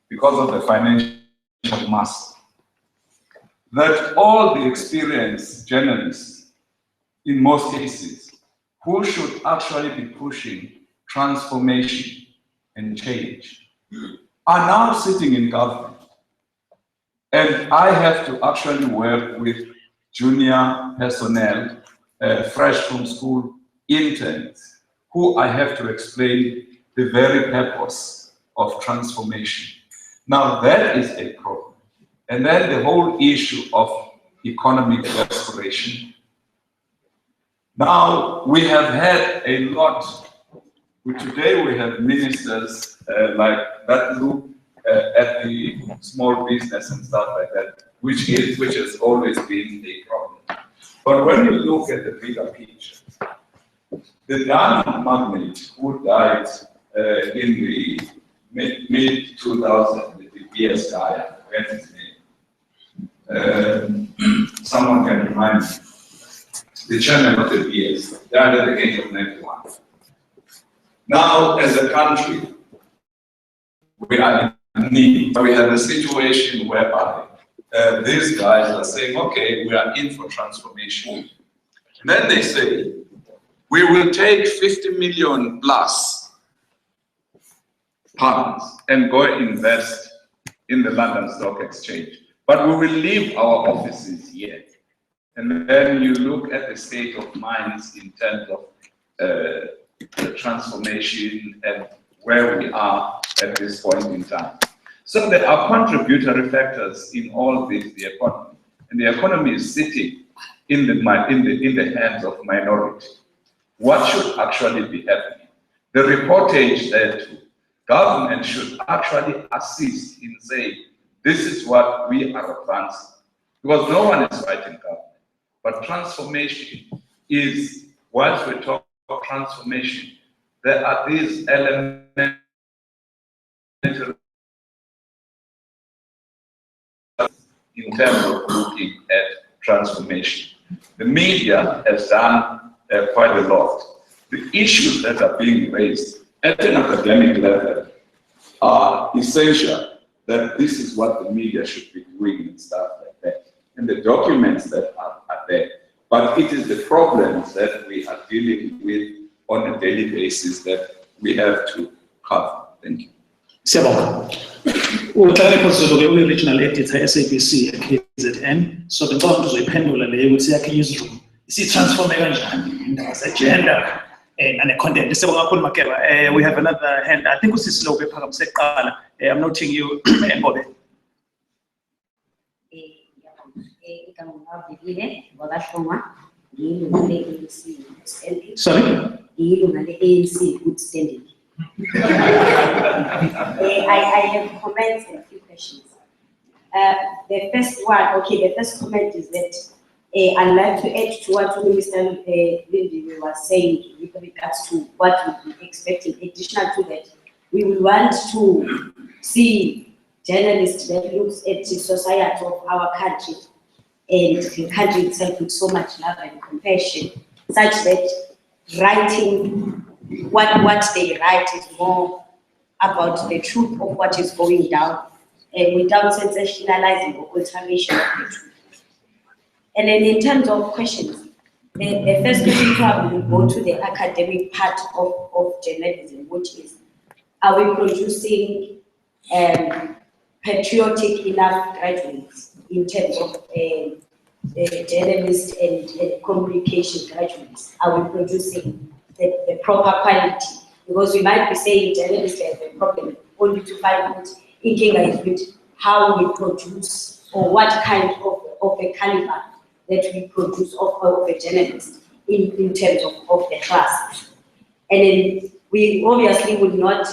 because of the financial muscle. That all the experienced journalists, in most cases, who should actually be pushing transformation and change, are now sitting in government. And I have to actually work with junior personnel, fresh from school interns, who I have to explain the very purpose of transformation. Now that is a problem. And then the whole issue of economic restoration. Now we have had a lot. Today we have ministers like that look at the small business and stuff like that, which has always been a problem. But when you look at the bigger picture, the diamond magnate who died in the mid-2000s, the BS guy, what's his name? Someone can remind me. The chairman of the BS died at the age of 91. Now, as a country, we are in need. We have a situation whereby these guys are saying, okay, we are in for transformation. And then they say, we will take 50 million plus pounds and go invest in the London Stock Exchange. But we will leave our offices here. And then you look at the state of minds in terms of the transformation and where we are at this point in time. So there are contributory factors in all this, the economy. And the economy is sitting in the hands of minority. What should actually be happening? The reportage that government should actually assist in saying, this is what we are advancing. Because no one is fighting government. But transformation is, once we talk about transformation, there are these elements in terms of looking at transformation. The media has done quite a lot. The issues that are being raised at an academic level are essential, that this is what the media should be doing and stuff like that. And the documents that are there. But it is the problems that we are dealing with on a daily basis that we have to cover. Thank you. Siyabonga. Uthale phezulu ke uyi-regional editor SABC KZN. So the ngicela uzoyiphendula leyo ukuthi yakhe newsroom isi-transforme kanjani indaba ze-gender and content. Siyabonga kakhulu Makeba. We have another hand. I think usisilobe ephakamise kuqala. I'm noting you Ngobe. Sorry? I have comments and a few questions. The first one, okay, the first comment is that I'd like to add to what Minister Lindy was saying with regards to what we're expecting. Additional to that, we will want to see journalists that looks at the society of our country and the country itself with so much love and compassion, such that writing what they write is more about the truth of what is going down, without sensationalizing or alteration of the truth. And then in terms of questions, the first question probably will go to the academic part of journalism, which is, are we producing patriotic enough graduates in terms of journalists and communication graduates? Are we producing the proper quality? Because we might be saying journalists have a problem, only to find out is with how we produce or what kind of a caliber that we produce of a journalist in terms of the classes. And then we obviously would not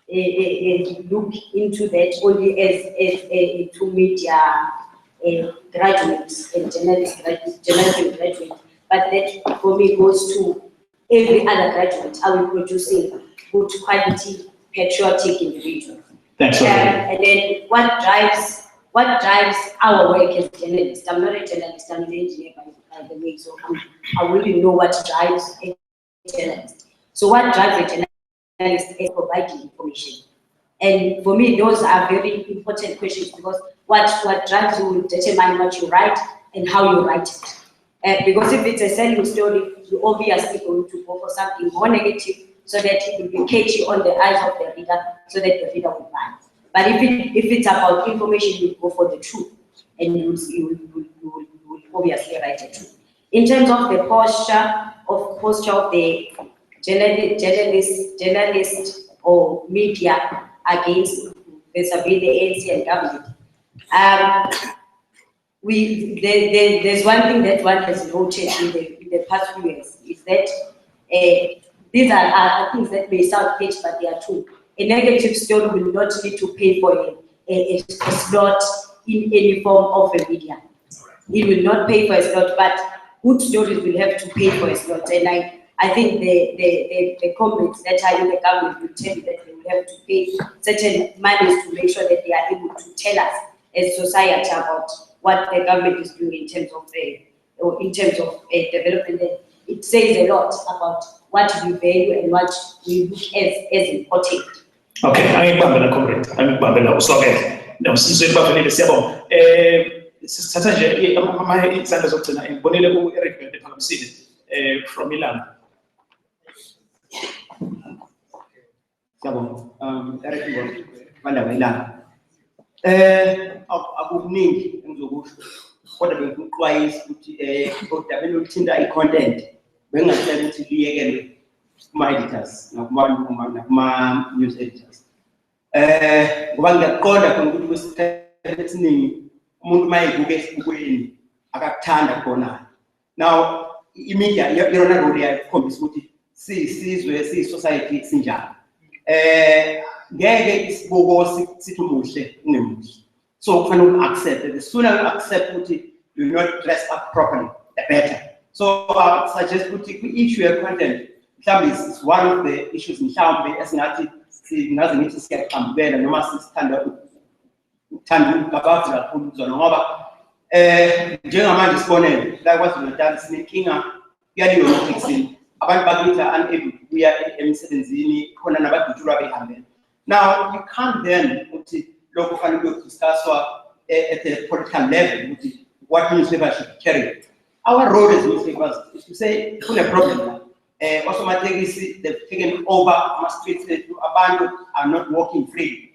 look into that only as to media graduates and journalism graduates, but that for me goes to every other graduate. Are we producing good quality, patriotic individuals? Thanks. And then what drives our work as journalists? I'm not a journalist, I'm an engineer by the way, so I really know what drives a journalist. So what drives a journalist is providing information. And for me, those are very important questions, because what drives you will determine what you write and how you write it. Because if it's a selling story, you're obviously going to go for something more negative so that it will be catchy on the eyes of the reader, so that the reader will buy. But if it's about information, you go for the truth, and you will obviously write the truth. In terms of the posture of the journalist or media against vis-a-vis the ANC and government, there's one thing that one has noted in the past few years, is that these are things that may sound pitch, but they are true. A negative story will not need to pay for a slot in any form of a media. It will not pay for a slot, but good stories will have to pay for a slot. And I think the comrades that are in the government will tell you that they will have to pay certain monies to make sure that they are able to tell us as society about what the government is doing in terms of development. It says a lot about what we value and what we look as important. Okay, angikubambela comrade, angikubambela usokela. Nomsizwe bafanele siyabonga. Sithatha nje izandla zokugcina ngibonile ku-Eric Bende phakamisile from Ilanga. Siyabonga. Eric Bende bandaba Ilanga. Akukuningi engizokusho, kodwa bengikuxwayisa ukuthi udaba lokuthinta i-content bengingacela ukuthi liyekelwe kuma-editors nakuma-news editors. Ngoba ngiyaqonda khona ukuthi kwesikhathi esiningi umuntu uma ebuka esibukweni akakuthanda khona. Now i-media yona role yakhombisa ukuthi siyisizwe, siyi-society sinjani. Ngeke isibuko sithi umuhle ungemuhle. So kufanele uku-accept. The sooner you accept ukuthi you're not dressed up properly, the better. So I suggest ukuthi i-issue ye-content mhlawumbe is one of the issues mhlawumbe esingathi singaze ngithi siyaqhambela noma sisithanda ukugabavula kakhulu kuzona, ngoba njengamanje sibonele la KwaZulu-Natal sinenkinga yaliyo Anckzn. Abantu bakithi unable kuya emsebenzini, khona nabadutshulwa behambela. Now you can't then ukuthi lokho kufanele kuyodiscusswa at the political level ukuthi what newspaper should carry. Our role as newspapers is to say kuna problem. Automatically they've taken over our streets, abantu are not walking free.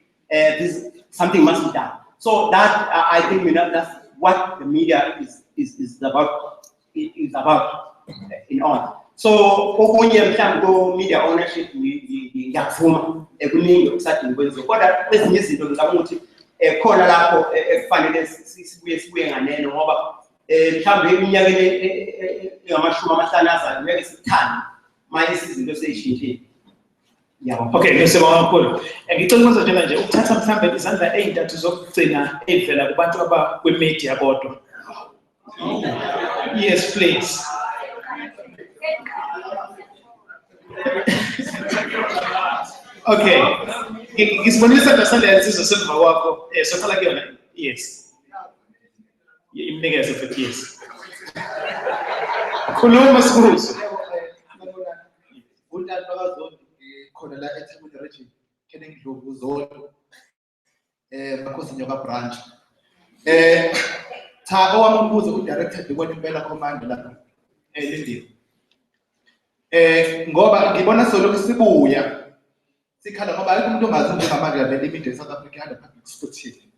Something must be done. So that I think that's what the media is about. Is about in all. So okunye mhlawumbe media ownership ngiyavuma ekuningi okusadinga kwenziwa, kodwa ezinye izinto ngicabanga ukuthi khona lapho ekufanele sibuye nganeno, ngoba mhlawumbe eminyakeni engamashumi 50 azayo ngeke sithande manje izinto seyishintshile. Okay, ngiyasebonga kakhulu. Ngicela ukwenza njena nje ukuthatha mhlawumbe izandla ezintathu zokugcina evela kubantu abakwi-media kodwa. Yes, please. Okay. Ngisibonisa ndasale insizwa semva kwakho. Sokhala kuyona. Yes. Imnikeze futhi yes. Khuluma sikuzwe. Untando bakaZondi khona la eThekwini region Kenengdlovu Zondo Makhosi Nyoka branch. Cha owami umbuzo udirector bekona impela command lapha eLindiwe. Ngoba ngibona solo sibuya sikhala ngoba ayikho umuntu ongazi njengamanje la limit eSouth Africa under public scrutiny.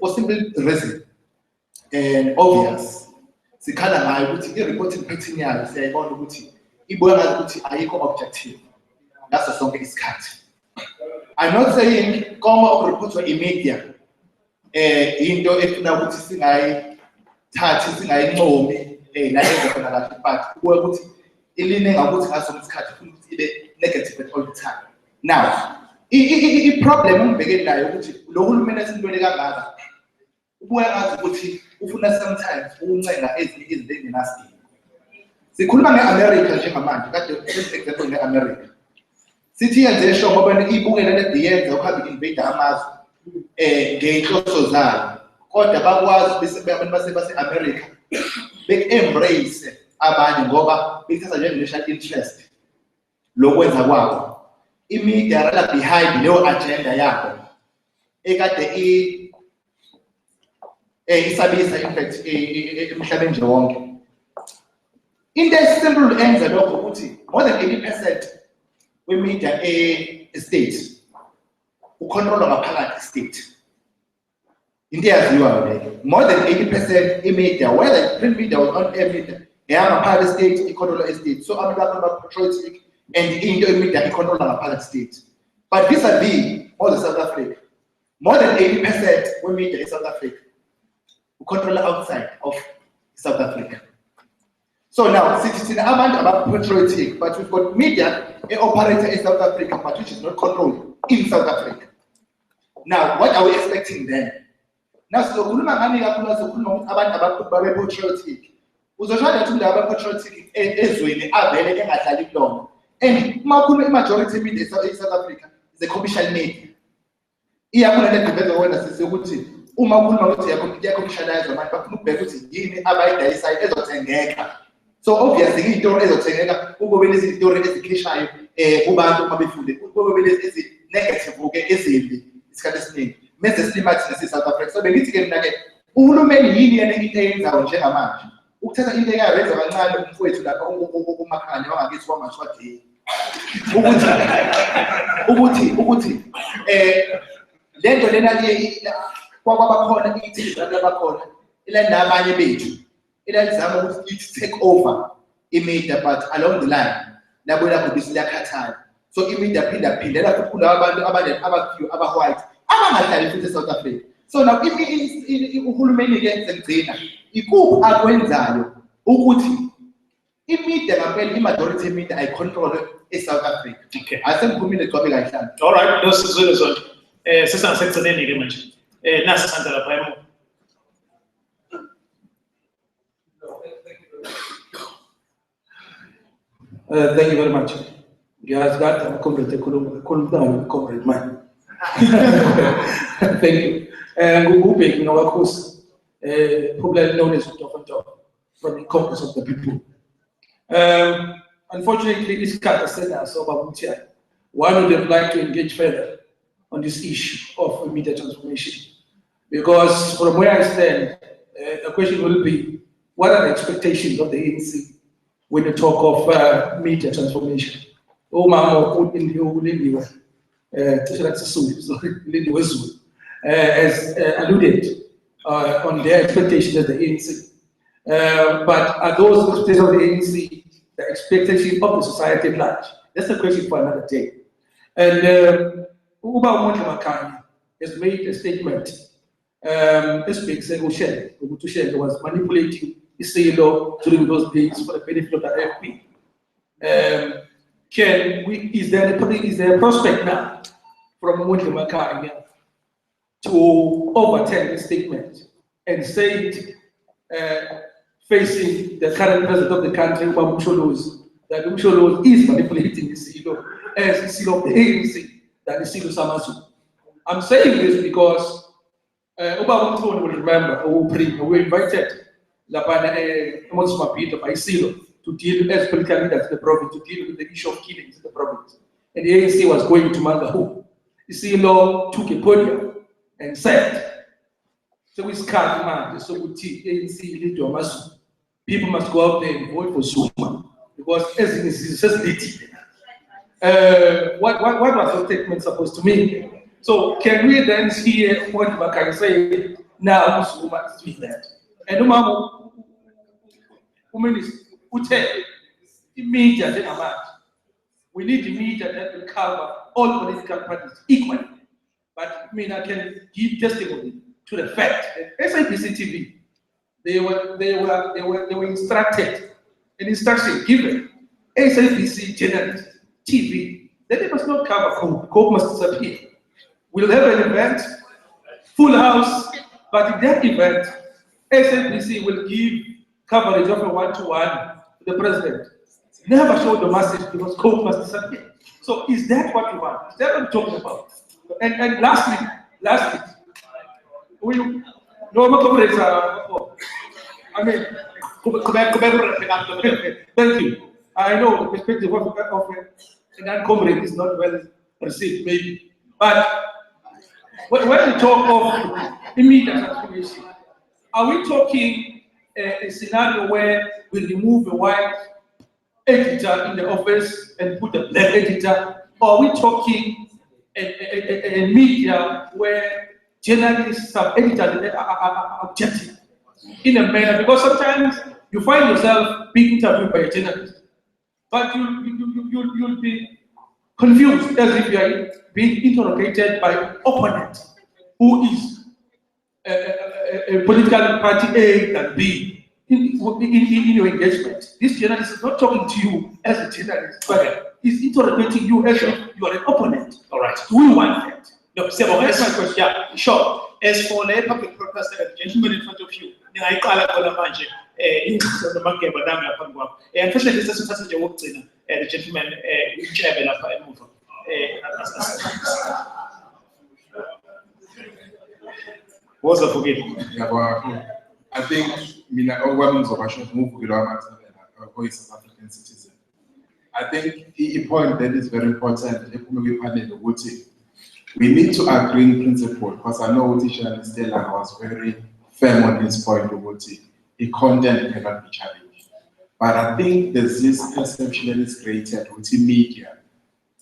For simple reason and obvious. Sikhala ngayo ukuthi i-reporting pattern yayo siyayibona ukuthi ibuya ngazi ukuthi ayikho objective. Ngaso sonke isikhathi. I'm not saying koma okureportwa imedia into efuna ukuthi singayithathi singayincomi la ezokhona kahle but kuwe ukuthi iline ngakuthi ngaso isikhathi ufuna ukuthi ibe negative at all the time. Now i-problem ongibhekene nayo ukuthi lo hulumeni esintweni kangaka ubuya ngazi ukuthi ufuna sometimes ukuncenga ezinye izinto ezingenasidingo. Sikhuluma nge-America njengamanje kade example nge-America. Sithi yenze sho ngoba ibukela le diyenza ukuhambe invade amazwe ngeyinhloso zayo. Kodwa bakwazi bese abantu base-America bek-embrace abanye ngoba bethatha njenge-national interest lokwenza kwabo. Imedia rala behind leyo agenda yabo ekade isabisa impact emhlabeni nje wonke. Into esimple enza lokho ukuthi more than 80% we-media state ucontrolwa ngaphakathi state. Into eyaziwayo leyo. More than 80% i-media, whether print media or on-air media, ngaphakathi state icontrolwa state. So abantu patriotic and into i-media icontrolwa ngaphakathi state. But vis-a-vis more than South Africa, more than 80% we-media in South Africa ucontrolwa outside of South Africa. So now, citizen abantu about patriotic, but we've got media operator in South Africa, but which is not controlled in South Africa. Now, what are we expecting then? Now, so kuluma ngani kakhulu sokhuluma ukuthi abantu ababe patriotic. Uzosho ukuthi umuntu ababe patriotic ezweni avele engadlali kulona. And uma majority media in South Africa is a commercial media. Iyakuna le debate wena sisiyokuthi uma ukhuluma ukuthi commercialize abantu bafuna ukubheka ukuthi yini abayidayisayo ezothengeka. So obviously izitori ezothengeka kube lezi zitori ezikheshayo kubantu uma befunde kube lezi negative ke ezimbi isikhathi esiningi mase slimathi nesi South Africa. So bengithi ke mina ke uhulumeni yini yena into eyenzayo njengamanje ukuthatha into eyayenza kancane umfowethu lapha umakhanya wangakithi kwaMashwadeni ukuthi lento lena kwabakhona ithi labakhona ila nabanye bethu elizama ukuthi it take over imedia but along the line labo lapho bisilakhathala. So imedia phindela kukhulu abantu abakhiyo aba-white abangahlali futhi eSouth Africa. So now uhulumeni ke sengigcina ikuphi akwenzayo ukuthi imedia ngampela imajority media ayicontrol eSouth Africa. Okay. Asengiphumile gcobe kayihlanu. All right, dosizwele zonke. Sesangasekugcineni ke manje. Nasi sandla lapha emuva. Thank you very much. Guys, got comrade comrade man. Thank you. Ngubheki nowaKhosi, popularly known as Utofantofo, from the Congress of the People. Unfortunately, this cut said us about one would have liked to engage further on this issue of media transformation, because from where I stand, the question will be, what are the expectations of the ANC when you talk of media transformation? Oh, Mama, as alluded on their expectations of the ANC. But are those expectations of the ANC the expectations of the society at large? That's a question for another day. And Uba Makhanya has made a statement. There was manipulating Isilo during those days for the benefit of the AFP. Is there a prospect now from Makhanya to overturn the statement and say facing the current president of the country, that Umsholo is manipulating the silo as the silo of the ANC than the silo Samasu. I'm saying this because Umsholo will remember, we were invited by silo to deal as political leaders in the province, to deal with the issue of killings in the province. And the ANC was going to Mangahu. The silo took a podium and said, so we scarred man, so we ANC lead to Masu. People must go out there and vote for Zuma because as in his necessity. What was the statement supposed to mean? So can we then hear what Bakari say now Zuma is doing that? And Umamu media, we need the media that will cover all political parties equally. But I mean, I can give testimony to the fact that SABC TV, they were instructed, an instruction given, SABC journalist, TV, that they must not cover Cope. Cope must disappear. We'll have an event, full house, but in that event, SABC will give coverage of a one-to-one to the president. Never show the message because Cope must disappear. So is that what you want? Is that what I'm talking about? And lastly, we no comrades I mean, thank you. I know the perspective of an comrade is not well received, maybe. But when we talk of immediate transformation, are we talking a scenario where we remove a white editor in the office and put a black editor? Or are we talking a media where journalists, sub-editors are objective in a manner? Because sometimes you find yourself being interviewed by a journalist, but you'll be confused as if you are being interrogated by an opponent who is a political party A and B in your engagement. This journalist is not talking to you as a journalist, but is interrogating you as if you are an opponent. All right. Do we want that? No, that's my question. Yeah, sure. As for the public broadcast, the gentleman in front of you, I call unfortunately, this is such a work in the gentleman chairman of a move. What's the forgetting? I think all women of move with our South African citizen. I think the point that is very important, we need to agree in principle, because I know Tisha Stella was very firm on this point of the content cannot be challenged. But I think there's this perception that is created with the media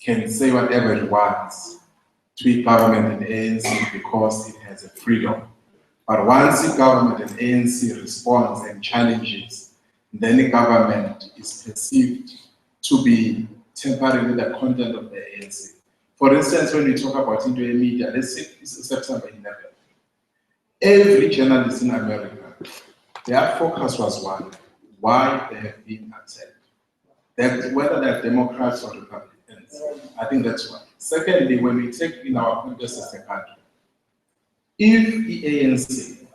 can say whatever it wants to the government and ANC because it has a freedom. But once the government and ANC responds and challenges, then the government is perceived to be tampering with the content of the ANC. For instance, when we talk about into a media, let's say it's September 11. Every journalist in America, their focus was one: why they have been attacked. That whether they're Democrats or Republicans, I think that's one. Secondly, when we take in our context as a country, if the ANC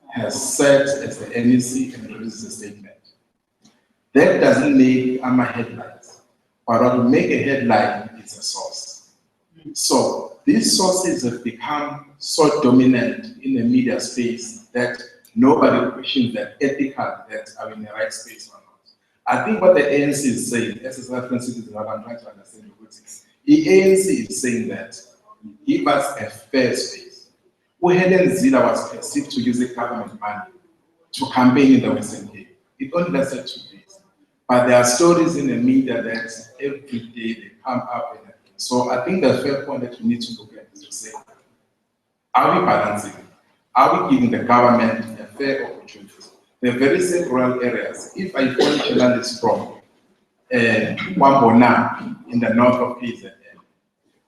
has said as the NEC and releases a statement, that doesn't make headlines. But what will make a headline is a source. So these sources have become so dominant in the media space that nobody questions that ethical, that are in the right space or not. I think what the ANC is saying, as a South African citizen, what I'm trying to understand, the ANC is saying that give us a fair space. Helen Zila was perceived to use the government money to campaign in the Western Cape. It only lasted 2 days. But there are stories in the media that every day they come up. So I think the fair point that we need to look at is to say, are we balancing? Are we giving the government a fair opportunity? The very same rural areas. If I follow journalists from Wambona in the north of KZN,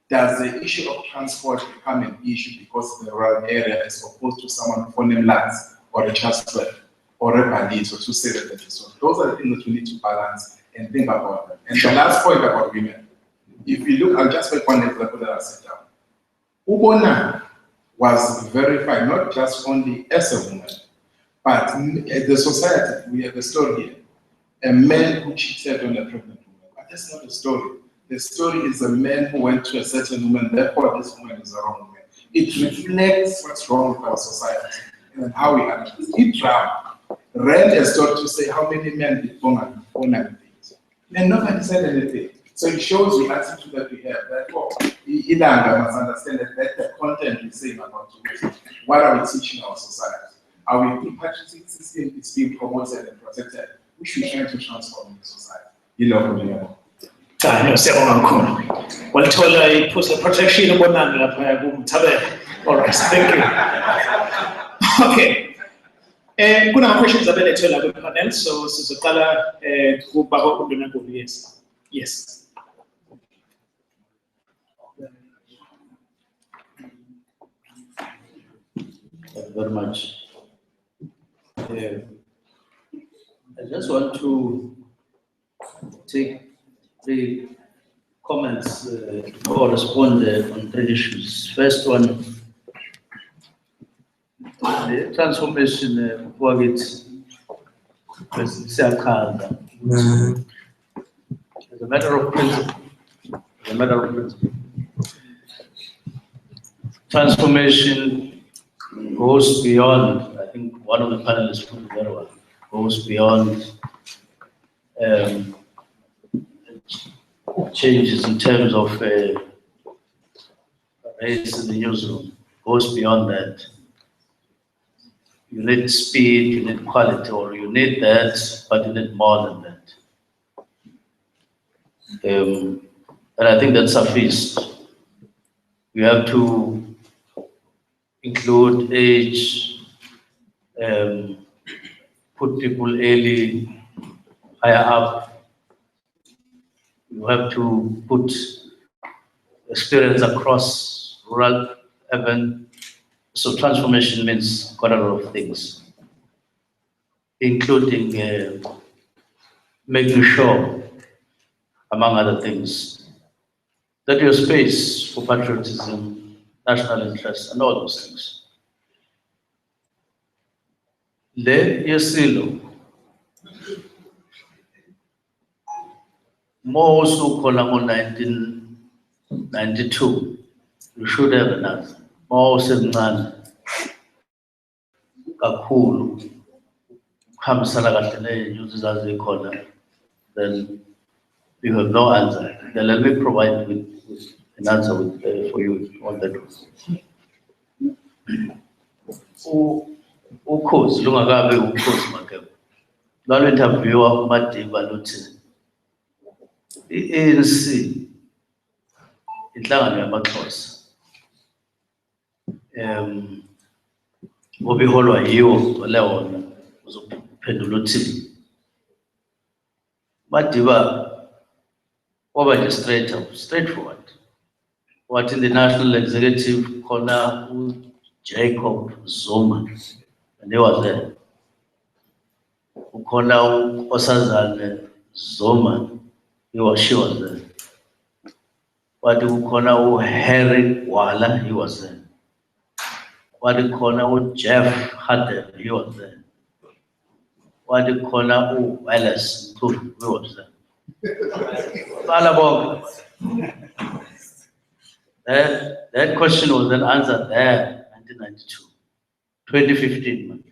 does the issue of transport become an issue because of the rural area as opposed to someone from the lands or a Chatsworth or a Bali, so to say that? So those are the things that we need to balance and think about them. And the last point about women. If you look, I'll just make one example that I set down. Ubona was verified not just only as a woman, But the society, we have a story here. A man who cheated on a pregnant woman. But that's not the story. The story is a man who went to a certain woman, therefore this woman is a wrong woman. It reflects what's wrong with our society and how we analyze. It read a story to say how many men did woman things. And nobody said anything. So it shows the attitude that we have. Therefore, Ilanga must understand that the content is saying about it. What are we teaching our society? Our patriotic system is being promoted and protected. We should try to transform the society. Well, told I put the protection of one and all right, thank you. Okay. Good questions about the panel, so this is a color to yes. Yes. Thank you very much. I just want to take the comments or respond on three issues. First one, the transformation for it as a matter of principle. Transformation goes beyond, I think one of the panelists put it very well, goes beyond changes in terms of race in the newsroom, goes beyond that. You need speed, you need quality, or you need that, but you need more than that. And I think that suffices. You have to include age, put people early, higher up. You have to put experience across rural, urban. So transformation means quite a lot of things, including making sure, among other things, that your space for patriotism, national interest, and all those things. Le yesilo, most who call 1992, you should have enough. Most of none, kakulu, hamsala kahle uses as they call it, then you have no answer. Then let me provide with an answer for you on that. Ukhozi lungakabe ukhozi makebe. Lalo interviewer uMadiba luthi i-ANC inhlangano yamaXhosa obiholwa yiwo lewona uzophendula uthi Madiba waba nje straightforward. What in the national executive corner Jacob Zuma, and he was there. Corner Osazane Zuma, she was there. What do corner Harry Wala, he was there. What do corner Jeff Haddon, he was there. What do corner Wallace, he was there. That question was then answered there in 1992, 2015.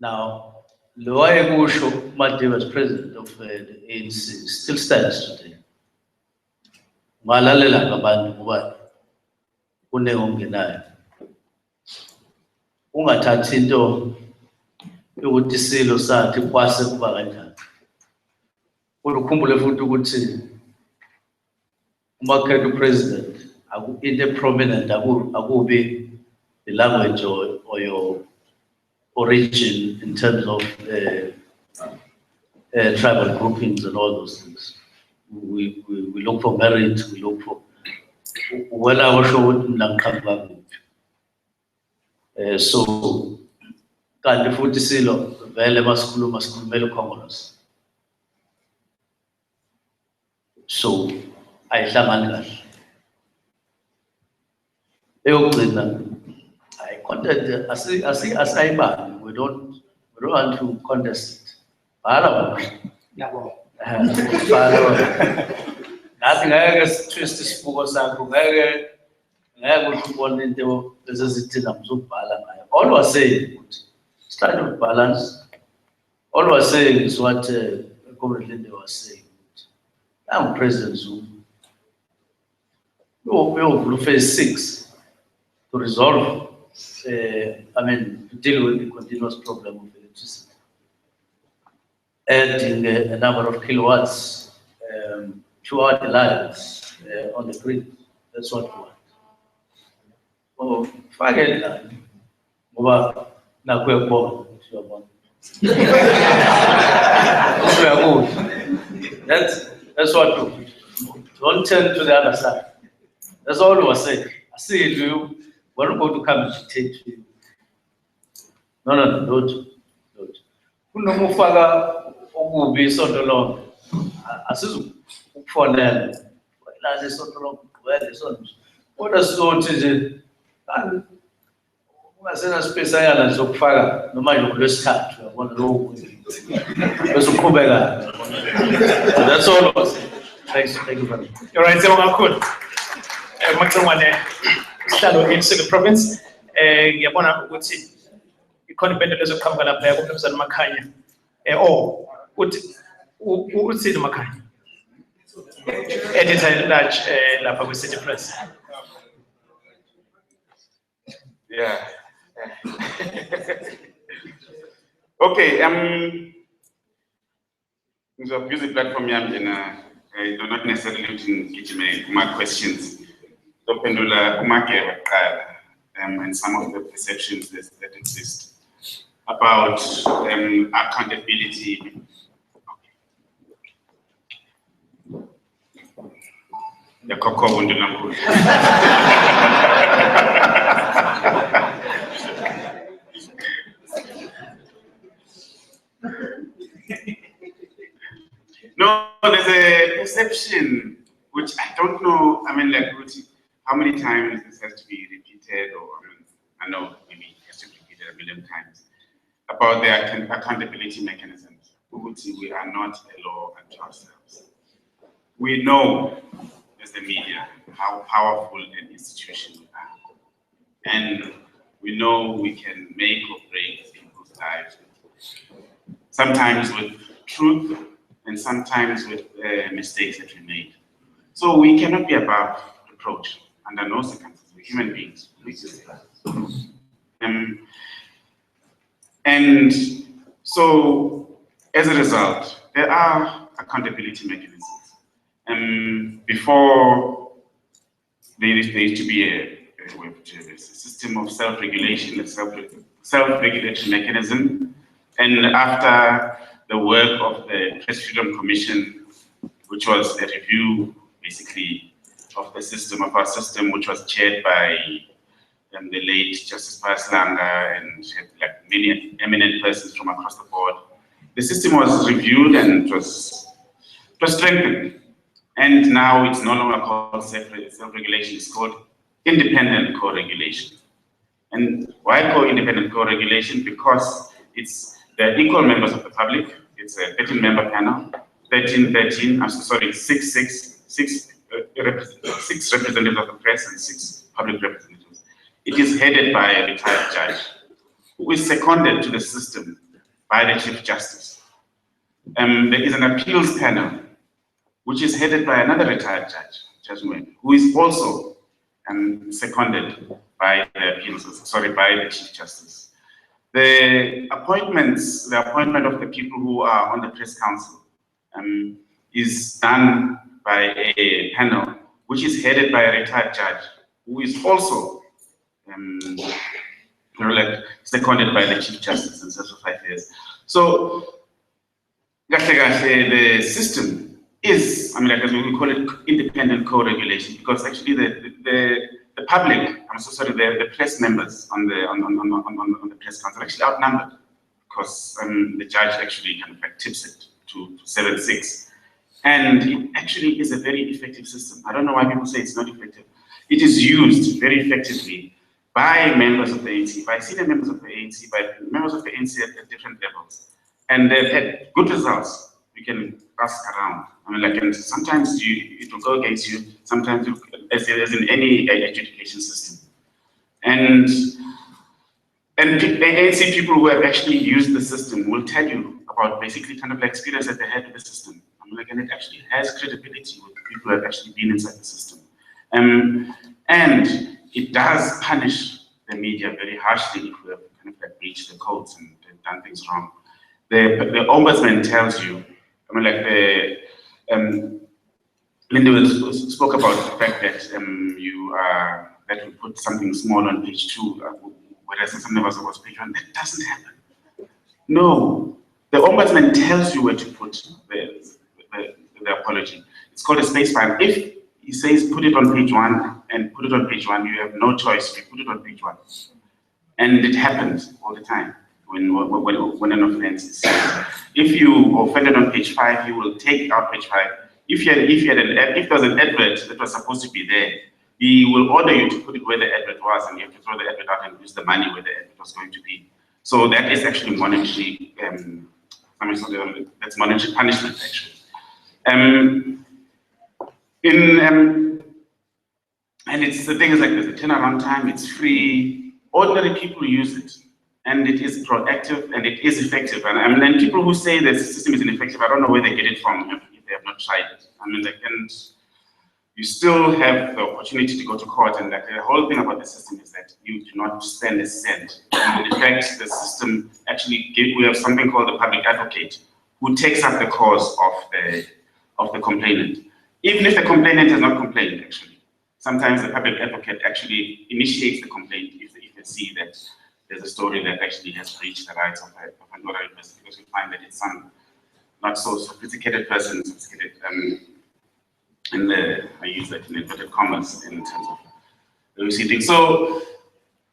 Now, Loa Madiba was president of the ANC, still stands today. Malalela kabantu kuba unengongenayo. Ungathathi into yokuthi silo sathi kwase kuba kanjani. Ukukhumbule futhi ukuthi umakhetho president into prominent akubi the language or your origin in terms of tribal groupings and all those things. We look for merit, we look for when I was showing so kanti futhi silo vele masikhulumele Congress. So ayihlangani kahle. Eyokugcina content, asayibani, we don't want to contest it. Bhala wona. Bhala. Nathi ngeke sitwist isibuko sakho, ngeke ukubona into ezizithina mzubhala ngayo. All we're saying ukuthi start with balance. All we're saying is what Comrade Linde was saying. I'm President Zuma. We phase 6 to resolve, to deal with the continuous problem of electricity. Adding a number of kilowatts to our lives on the grid. That's what we want. Oh, forget that. Ngoba nakwe born, that's what we do. Don't turn to the other side. That's all we were saying. I see you. We're not going to come and dictate to you. No, don't. Kunomufaka okubi isonto lonke. Asizukufonela. Wena isonto lonke, wena isonto. Kodwa sizothi nje ungasena space ayala zokufaka noma ngolwesithathu yabona lokho. Bese uqhubeka. That's all I was saying. Thank you very much. All right, so kakhulu. Makucingwane sihlalo in province ngiyabona ukuthi ikhona impendelo ezoqhamuka lapha kuMnumzane Makhanya uthini Makhanya editor in large lapha kwi-City Press. Yeah. Okay, so I've used the platform I do not necessarily get my questions. Pendula Umake and some of the perceptions that exist about accountability. No, there's a perception which I don't know. I mean, like, how many times this has to be repeated, or I know maybe it has to be repeated a million times about the accountability mechanisms. We are not a law unto ourselves. We know, as the media, how powerful an institution we are, and we know we can make or break people's lives. Sometimes with truth, and sometimes with mistakes that we made. So we cannot be above reproach under no circumstances. We're human beings. And so, as a result, there are accountability mechanisms. Before there used to be a system of self-regulation, a self-regulation mechanism, and after the work of the Press Freedom Commission, which was a review, basically, of the system, of our system, which was chaired by the late Justice Pius Langa and had like many eminent persons from across the board. The system was reviewed and it was strengthened. And now it's no longer called self-regulation, it's called independent co-regulation. And why independent co-regulation? Because it's the equal members of the public. It's a 13-member panel, 6 representatives of the press and 6 public representatives. It is headed by a retired judge who is seconded to the system by the Chief Justice. There is an appeals panel which is headed by another retired judge, Judge Nguyen, who is also seconded by the Chief Justice. The appointment of the people who are on the press council is done by a panel which is headed by a retired judge who is also seconded by the Chief Justice in such 5 years. So the system is, as we call it, independent co-regulation, because actually the public, the press members on the press council are actually outnumbered, because the judge actually kind of like tips it to 7-6. And it actually is a very effective system. I don't know why people say it's not effective. It is used very effectively by members of the ANC, by senior members of the ANC, by members of the ANC at different levels. And they've had good results. We can ask around. I mean, like, and sometimes it will go against you, sometimes as in any education system. And ANC people who have actually used the system will tell you about basically kind of the experience that they had with the system. I mean, like, and it actually has credibility with people who have actually been inside the system. And it does punish the media very harshly if we have kind of like breached the codes and done things wrong. The ombudsman tells you, I mean, like Linda spoke about the fact that that we put something small on page 2, whereas something was page 1. That doesn't happen. No, the ombudsman tells you where to put the apology. It's called a space file. If he says put it on page 1 and put it on page 1, you have no choice. You put it on page 1, and it happens all the time when an offense is said. If you offended on page 5, he will take out page 5. If there was an advert that was supposed to be there, he will order you to put it where the advert was, and you have to throw the advert out and use the money where the advert was going to be. So that is actually monetary. That's monetary punishment actually. And it's the thing is like there's a turnaround time. It's free. Ordinary people use it, and it is proactive and it is effective. And then people who say that the system is ineffective, I don't know where they get it from if they have not tried it. I mean, you still have the opportunity to go to court, and like, the whole thing about the system is that you do not spend a cent. And in fact, the system actually we have something called the public advocate, who takes up the cause of the complainant. Even if the complainant has not complained, actually. Sometimes the public advocate actually initiates the complaint if they see that there's a story that actually has breached the rights of an ordinary person, because we find that it's some not so sophisticated person, I use that in inverted commas in terms of the see things. So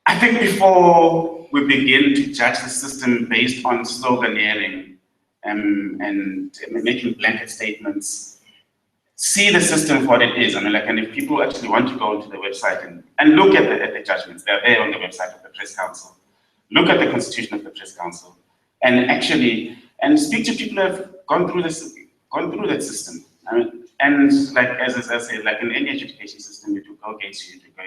I think before we begin to judge the system based on sloganeering and making blanket statements, see the system for what it is. I mean, like, and if people actually want to go to the website and look at the judgments, they're there on the website of the Press Council. Look at the constitution of the Press Council, and speak to people who have gone through that system. I mean, and like as I say, like in any education system, it will go against you, it will go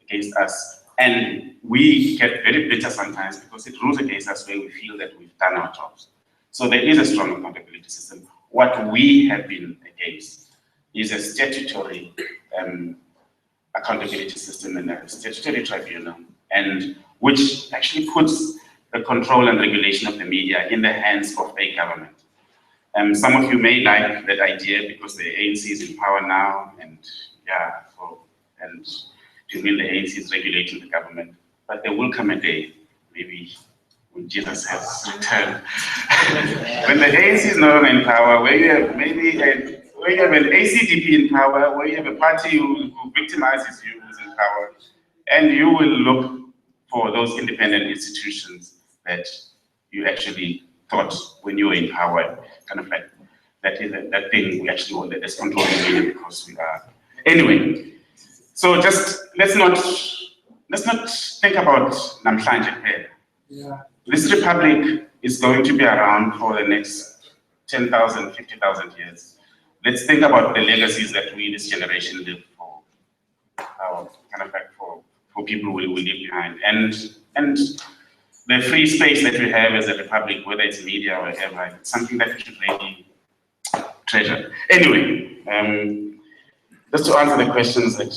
against us, and we get very bitter sometimes because it rules against us where we feel that we've done our jobs. So there is a strong accountability system. What we have been against is a statutory accountability system and a statutory tribunal, and which actually puts the control and regulation of the media in the hands of a government. Some of you may like that idea because the ANC is in power now, and you mean the ANC is regulating the government. But there will come a day, maybe when Jesus has returned, when the ANC is no longer in power, where you have where you have an ACDP in power, where you have a party who victimizes you who's in power, and you will look for those independent institutions that you actually thought when you were in power, kind of like that thing we actually want, that's controlling media, because we are. Anyway, so just let's not think about namhlanje. Yeah. This republic is going to be around for the next 10,000, 50,000 years. Let's think about the legacies that we, this generation, live for, kind of like for people we leave behind, and the free space that we have as a republic, whether it's media or whatever, it's something that we should really treasure. Anyway, just to answer the questions that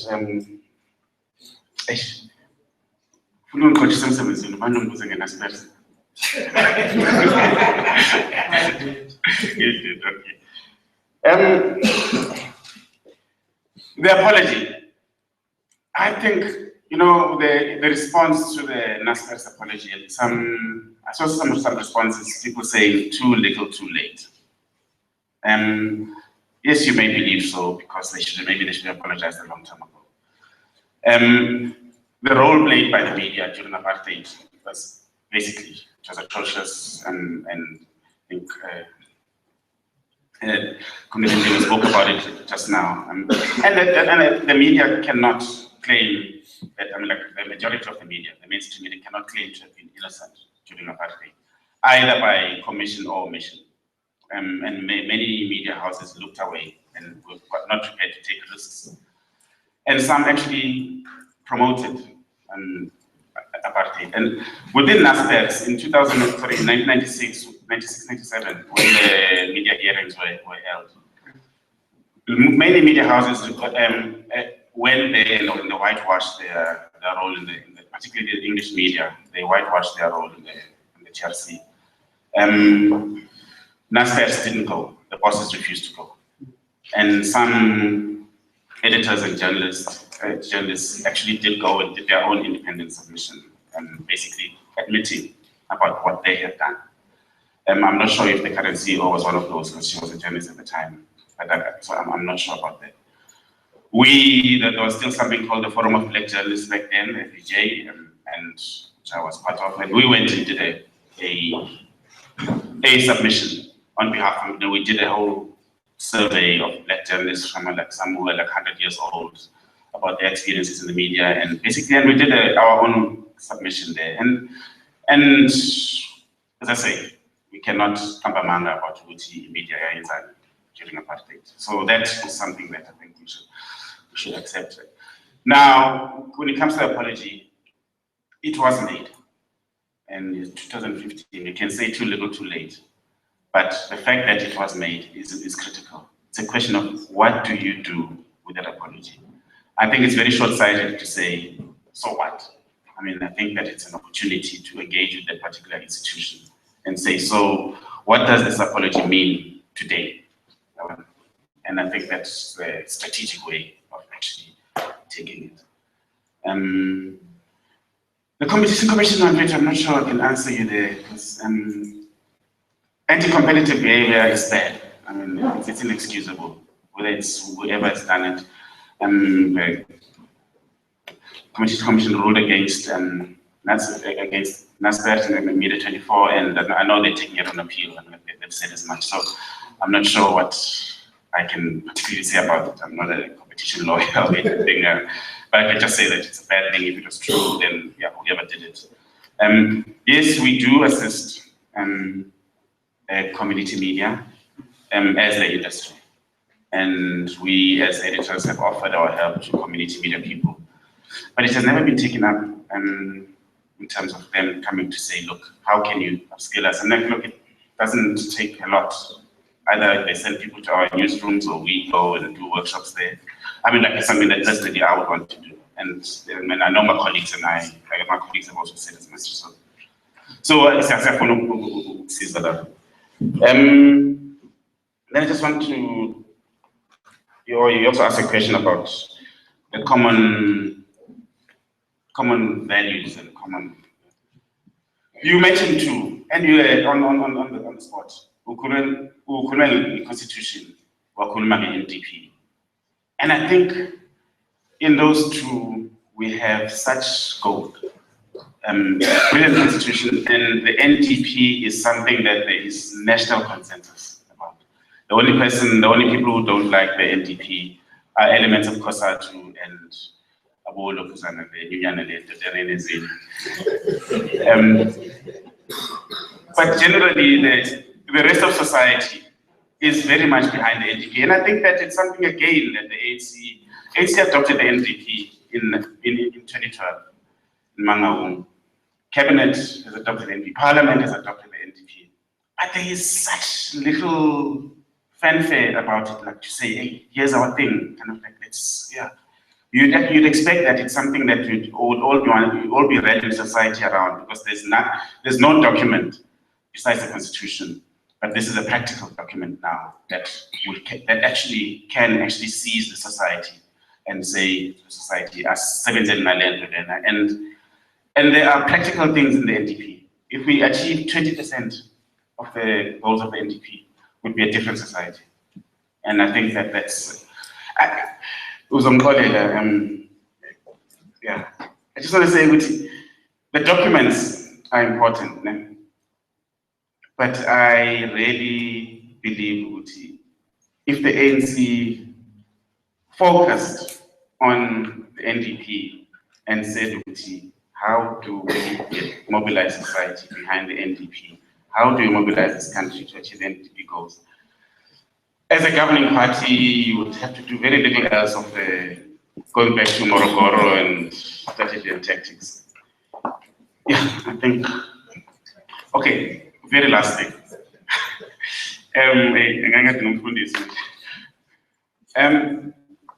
the apology. I think, the response to the NASPERS apology, I saw some responses, people saying too little, too late. Yes, you may believe so, because maybe they should have apologized a long time ago. The role played by the media during apartheid was basically, it was atrocious, and I think Commissioner spoke about it just now. And the media cannot claim that, I mean, like the majority of the media, the mainstream media, cannot claim to have been innocent during apartheid, either by commission or omission. And many media houses looked away and were not prepared to take risks. And some actually promoted apartheid. And within NASPERS, in 1996, 97, when the media hearings were held, many media houses went there and they whitewashed their role particularly the English media, they whitewashed their role in the TRC. NASPERS didn't go, the bosses refused to go. And some editors and journalists actually did go and did their own independent submission, basically admitting about what they had done. I'm not sure if the current CEO was one of those, because she was a journalist at the time. So I'm not sure about that. There was still something called the Forum of Black Journalists back then, FBJ, and which I was part of. And we went and did a submission on behalf of, we did a whole survey of black journalists from some who were 100 years old about their experiences in the media, and basically, and we did our own submission there. And as I say, we cannot campamanga about Uti media during apartheid. So that is something that I think we should accept. Now, when it comes to apology, it was made. And in 2015, you can say too little, too late. But the fact that it was made is critical. It's a question of what do you do with that apology? I think it's very short-sighted to say, so what? I mean, I think that it's an opportunity to engage with that particular institution and say, so what does this apology mean today? And I think that's the strategic way of actually taking it. The Competition Commission on which I'm not sure I can answer you there, because anti-competitive behavior is bad. I mean, it's inexcusable, whether it's whoever has done it. The Competition Commission ruled against NASPERS in Media 24, and I know they're taking it on appeal, and they've said as much. So I'm not sure what I can particularly say about it. I'm not a competition lawyer or anything, but I can just say that it's a bad thing. If it was true, then yeah, whoever did it. Yes, we do assist community media as the industry. And we as editors have offered our help to community media people. But it has never been taken up in terms of them coming to say, look, how can you upskill us? And like, look, it doesn't take a lot. Either they send people to our newsrooms or we go and do workshops there. I mean, like it's something that personally I would want to do. And I know my colleagues and my colleagues have also said as much. So then I just want to, you also asked a question about the common values and common. You mentioned two, and you were on the spot. The Constitution, NDP. And I think in those two, we have such scope. Brilliant Constitution, and the NDP is something that there is national consensus about. The only people who don't like the NDP are elements of COSATU and Abolo Kuzana, but generally, the rest of society is very much behind the NDP. And I think that it's something, again, that the ANC adopted the NDP in 2012, in Mangaung. Cabinet has adopted the NDP, Parliament has adopted the NDP. But there is such little fanfare about it, like to say, hey, here's our thing, kind of like this, yeah. You'd expect that it's something that would all be read in society around, because there's no document besides the Constitution, but this is a practical document now that actually can seize the society and say to the society, as and there are practical things in the NDP. If we achieve 20% of the goals of the NDP, would be a different society. And I think that that's. Yeah, I just want to say, the documents are important, but I really believe if the ANC focused on the NDP and said, how do we mobilize society behind the NDP? How do you mobilize this country to achieve NDP goals? As a governing party, you would have to do very little else of going back to Morogoro and strategy and tactics. Yeah, I think, okay, very last thing.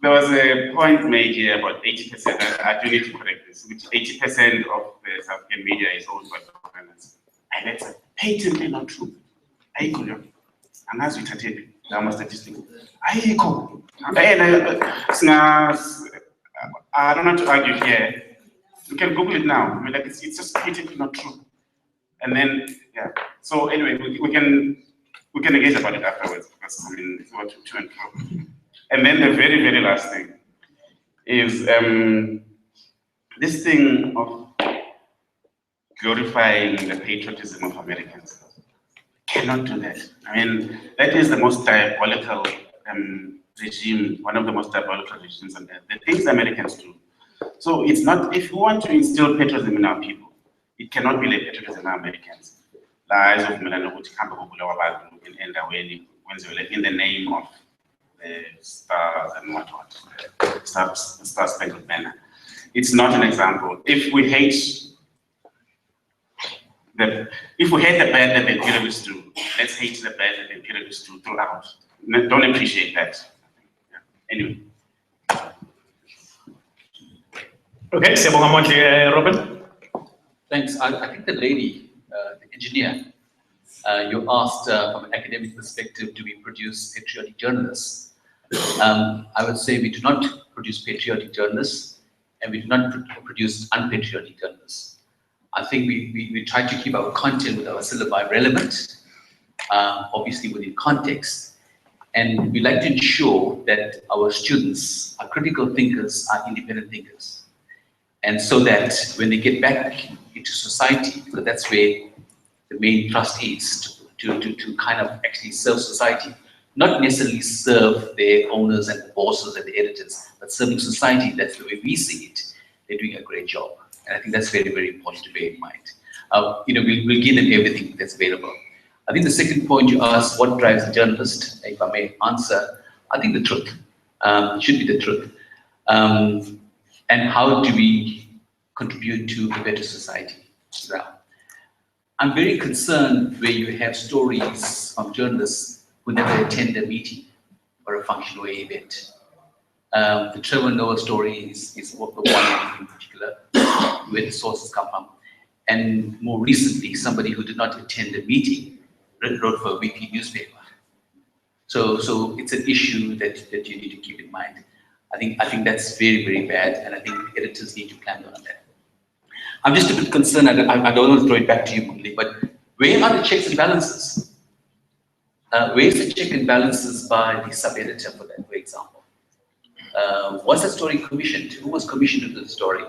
There was a point made here about 80%, I do need to correct this, which 80% of the South African media is owned by governments. And that's patently not true. I don't want to argue here. You can Google it now. I mean, like it's just patently not true. And then, yeah. So anyway, we can engage about it afterwards because I mean, it's about to and fro. And then the very, very last thing is this thing of glorifying the patriotism of Americans. Cannot do that. I mean, that is the most diabolical regime, one of the most diabolical regimes on earth. The things Americans do. So it's not, if you want to instill patriotism in our people, it cannot be like patriotism in our Americans. Lies of Milano, in the name of the stars and what, Star Spangled Banner. It's not an example. If we hate the bad that the imperialists do, let's hate the bad that the imperialists do throughout. Don't appreciate that. Yeah. Anyway. Okay, Robin. Thanks. I think the lady, the engineer, you asked from an academic perspective, do we produce patriotic journalists? I would say we do not produce patriotic journalists, and we do not produce unpatriotic journalists. I think we try to keep our content with our syllabi relevant, obviously within context, and we like to ensure that our students are critical thinkers, are independent thinkers. And so that when they get back into society, because that's where the main thrust is, to kind of actually serve society, not necessarily serve their owners and the bosses and the editors, but serving society. That's the way we see it. They're doing a great job. And I think that's very, very important to bear in mind. We'll give them everything that's available. I think the second point you asked, what drives a journalist, if I may answer, I think the truth. Should be the truth. And how do we contribute to a better society? Well, I'm very concerned where you have stories from journalists who never attend a meeting or a function or event. The Trevor Noah story is the one in particular, where the sources come from. And more recently, somebody who did not attend a meeting wrote for a weekly newspaper. So it's an issue that you need to keep in mind. I think that's very, very bad, and I think editors need to clamp down on that. I'm just a bit concerned, I don't want to throw it back to you, Mundli, but where are the checks and balances? Where's the check and balances by the sub-editor for that, for example? Was that story commissioned? Who was commissioned to the story?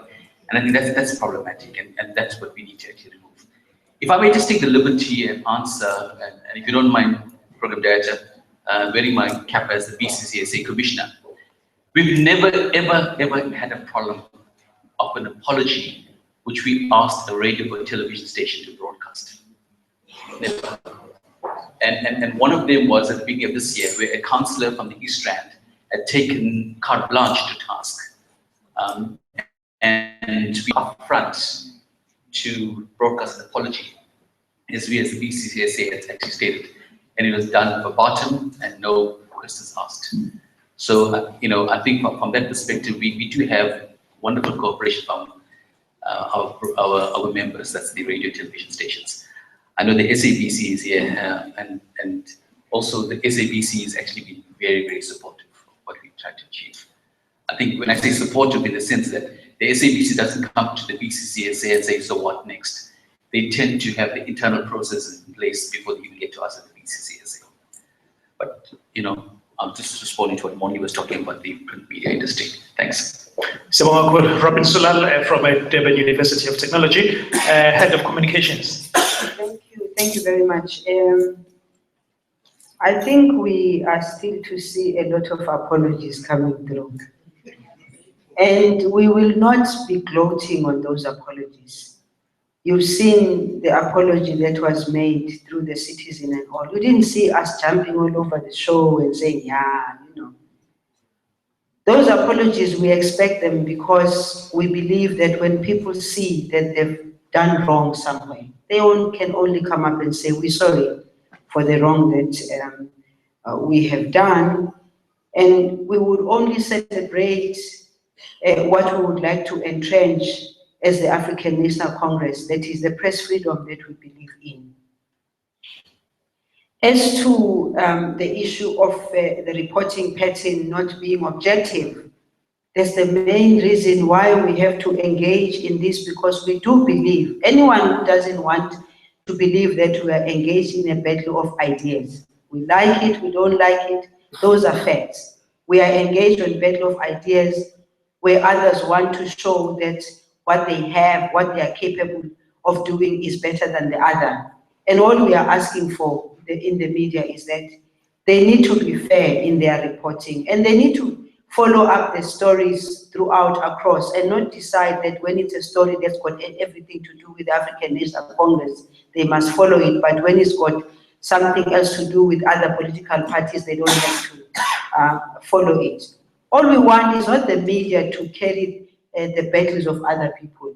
And I think that's problematic, and that's what we need to actually remove. If I may just take the liberty and answer, and if you don't mind, Program Director, wearing my cap as the BCCSA Commissioner, we've never, ever had a problem of an apology which we asked a radio or television station to broadcast. Never. And one of them was at the beginning of this year, where a councillor from the East Rand had taken carte blanche to task. And we are upfront to broadcast an apology, as we as the BCCSA had actually stated. And it was done verbatim and no questions asked. So, I think from that perspective, we do have wonderful cooperation from our members, that's the radio television stations. I know the SABC is here, and also the SABC has actually been very, very supportive of what we try to achieve. I think when I say supportive, in the sense that the SABC doesn't come to the BCCSA and say, so what next? They tend to have the internal processes in place before they even get to us at the BCCSA. But, I'm just responding to what Moni was talking about, the print media industry. Thanks. Robin Sulal from Durban University of Technology, Head of Communications. Thank you very much. I think we are still to see a lot of apologies coming through. And we will not be gloating on those apologies. You've seen the apology that was made through the Citizen and all. You didn't see us jumping all over the show and saying, yeah, you know. Those apologies, we expect them because we believe that when people see that they've done wrong somewhere, they can only come up and say, we're sorry for the wrong that we have done. And we would only celebrate what we would like to entrench as the African National Congress, that is the press freedom that we believe in. As to the issue of the reporting pattern not being objective, that's the main reason why we have to engage in this, because we do believe, anyone who doesn't want to believe that we are engaged in a battle of ideas. We like it, we don't like it, those are facts. We are engaged in a battle of ideas where others want to show that what they have, what they are capable of doing is better than the other. And all we are asking for in the media is that they need to be fair in their reporting, and they need to follow up the stories throughout across, and not decide that when it's a story that's got everything to do with the African National Congress, they must follow it, but when it's got something else to do with other political parties, they don't have to follow it. All we want is not the media to carry the battles of other people.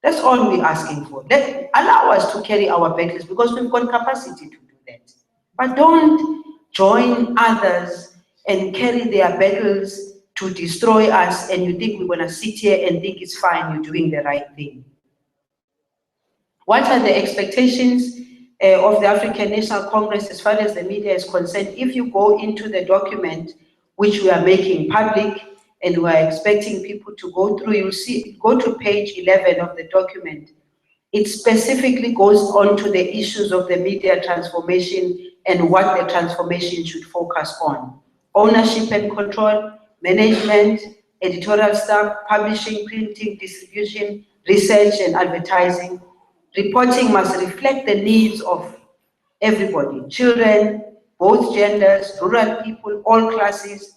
That's all we're asking for. Allow us to carry our battles because we've got capacity to do that. But don't join others and carry their battles to destroy us, and you think we're going to sit here and think it's fine, you're doing the right thing. What are the expectations of the African National Congress as far as the media is concerned? If you go into the document which we are making public and we are expecting people to go through, you'll see, go to page 11 of the document. It specifically goes on to the issues of the media transformation and what the transformation should focus on. Ownership and control, management, editorial staff, publishing, printing, distribution, research and advertising. Reporting must reflect the needs of everybody, children, both genders, rural people, all classes,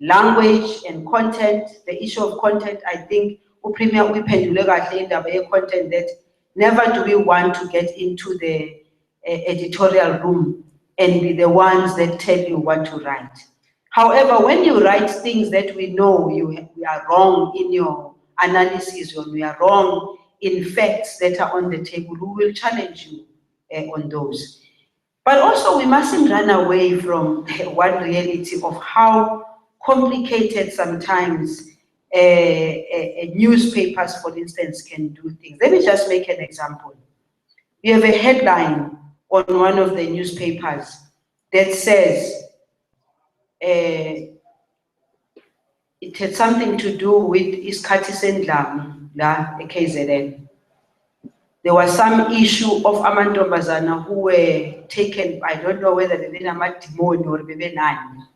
language and content. The issue of content, I think, Premier uphendule kahle indaba ye-content, that never do we want to get into the editorial room and be the ones that tell you what to write. However, when you write things that we know we are wrong in your analysis, or we are wrong in facts that are on the table, we will challenge you on those. But also we mustn't run away from one reality of how complicated sometimes newspapers, for instance, can do things. Let me just make an example. We have a headline on one of the newspapers that says, it had something to do with isikhathi sendlamu la eKZN. There was some issue of amantombazana who were taken, I don't know whether they were amadimoni or bebenani.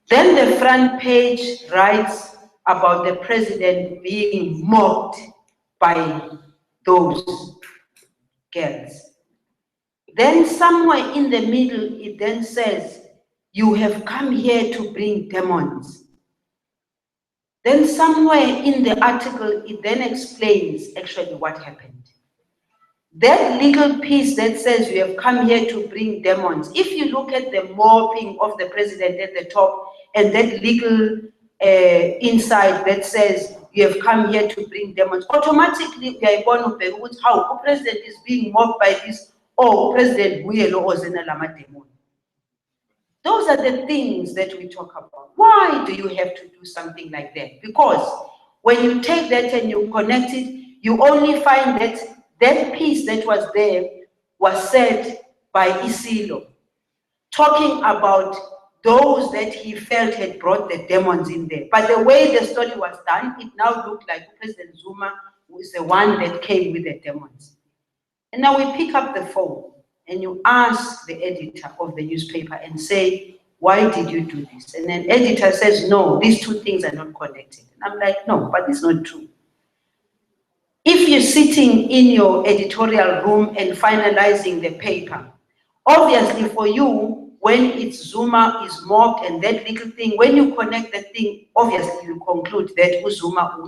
Then the front page writes about the president being mocked by those girls. Then somewhere in the middle, it then says, you have come here to bring demons. Then somewhere in the article, it then explains actually what happened. That legal piece that says you have come here to bring demons, if you look at the mobbing of the president at the top and that legal insight that says you have come here to bring demons, automatically we are born with how the president is being mobbed by this, or president demon. Those are the things that we talk about. Why do you have to do something like that? Because when you take that and you connect it, you only find that that piece that was there was said by Isilo, talking about those that he felt had brought the demons in there. But the way the story was done, it now looked like President Zuma was the one that came with the demons. And now we pick up the phone and you ask the editor of the newspaper and say, why did you do this? And then editor says, no, these two things are not connected. And I'm like, no, but it's not true. If you're sitting in your editorial room and finalizing the paper, obviously for you, when it's Zuma is mocked and that little thing, when you connect that thing, obviously you conclude that Zuma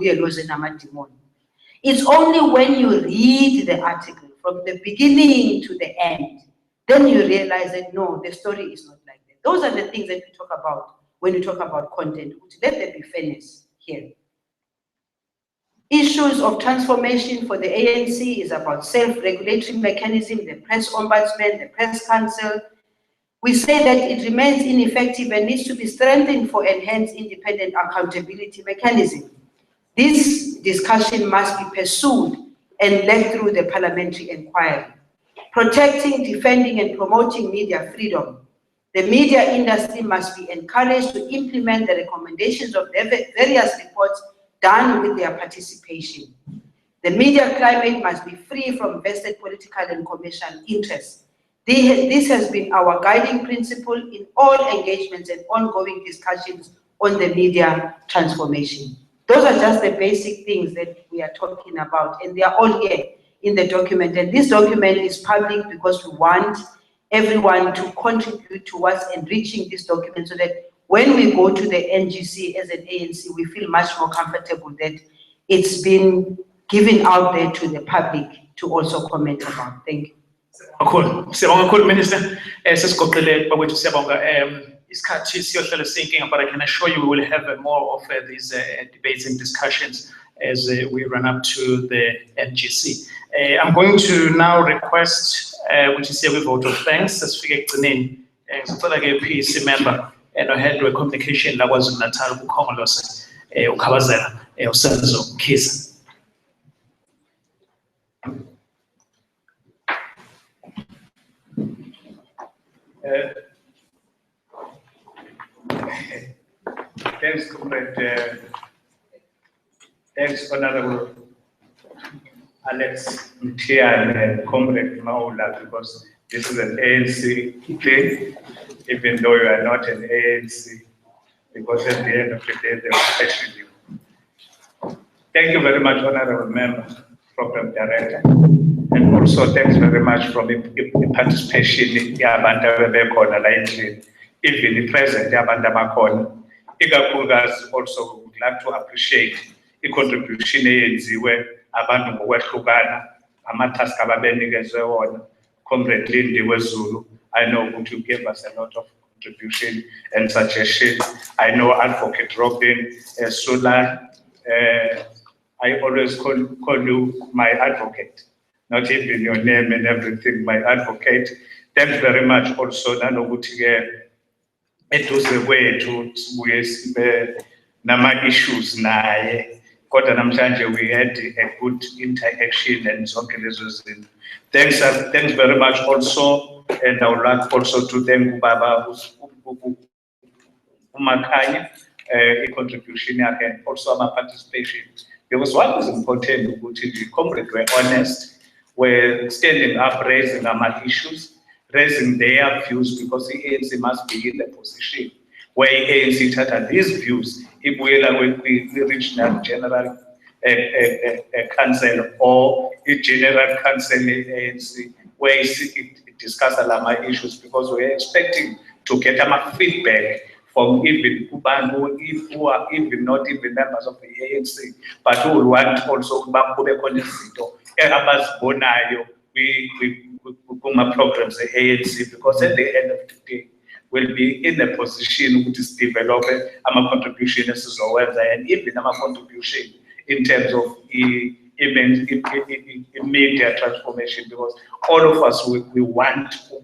demon. It's only when you read the article from the beginning to the end, then you realize that no, the story is not like that. Those are the things that we talk about when we talk about content. Let there be fairness here. Issues of transformation for the ANC is about self-regulatory mechanism, the press ombudsman, the press council. We say that it remains ineffective and needs to be strengthened for enhanced independent accountability mechanism. This discussion must be pursued and led through the parliamentary inquiry. Protecting, defending, and promoting media freedom. The media industry must be encouraged to implement the recommendations of the various reports done with their participation. The media climate must be free from vested political and commercial interests. This has been our guiding principle in all engagements and ongoing discussions on the media transformation. Those are just the basic things that we are talking about, and they are all here in the document. And this document is public because we want everyone to contribute towards enriching this document so that when we go to the NGC as an ANC, we feel much more comfortable that it's been given out there to the public to also comment about. Thank you. Cool. Siyabonga kakhulu Minister. Sesigoqele bakwethu siyabonga. Isikhathi siyohlala sinking, but I can assure you we will have more of these debates and discussions as we run up to the NGC. I'm going to now request, which is here we vote of thanks, Sesifike Ekugcineni, sicela ke PC member and head of communication la KwaZulu Natal uKhongolose uKhabazela uSenzo Khiza. Thanks, Comrade. Thanks, Honorable Alex Mtian and Comrade Maula, because this is an ANC thing, even though you are not an ANC, because at the end of the day, they will question you. Thank you very much, Honorable Member, Program Director. And also thanks very much for the participation in the even the present Yabanda Igakugas also would like to appreciate the contribution where Abandu Weslugana, Amataska Babenigazo, Comrade Lindy Wezulu. I know that you gave us a lot of contribution and suggestion. I know Advocate Robin Sulan. I always call you my advocate, not even your name and everything, my advocate. Thanks very much also, Nanogutige. It was a way to nama issues naye. Kodwa namhlanje we had a good interaction and so on. Thanks very much also, and I would like also to thank Baba Umakanya, a contribution and also my participation. Because what is important, the comrades were honest, were standing up, raising our issues, raising their views, because the ANC must be in the position where ANC had these views. If we regional general council or a general council ANC, where it discuss our issues, because we're expecting to get feedback from even Kubangu, who are even not even members of the ANC, but who will want also we programs the ANC, because at the end of the day, we'll be in a position to develop our contribution as well, and even our contribution in terms of media transformation, because all of us we want to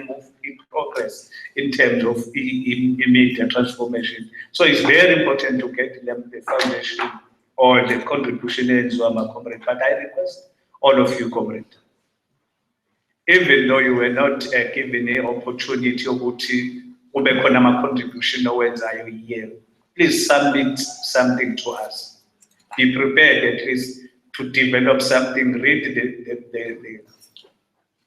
move in progress in terms of media transformation. So it's very important to get them the foundation or the contribution into our comrade. But I request all of you, comrade, even though you were not given the opportunity to contribution year, please submit something to us. Be prepared at least to develop something, read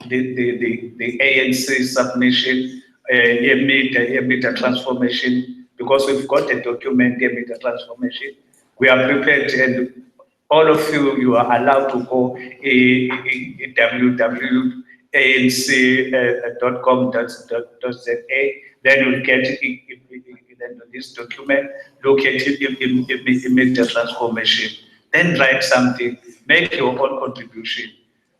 the ANC submission, media transformation, because we've got a document, media transformation. We are prepared, and all of you are allowed to go anc.com.za. Then you'll get this document, look at immediate transformation, then write something, make your own contribution.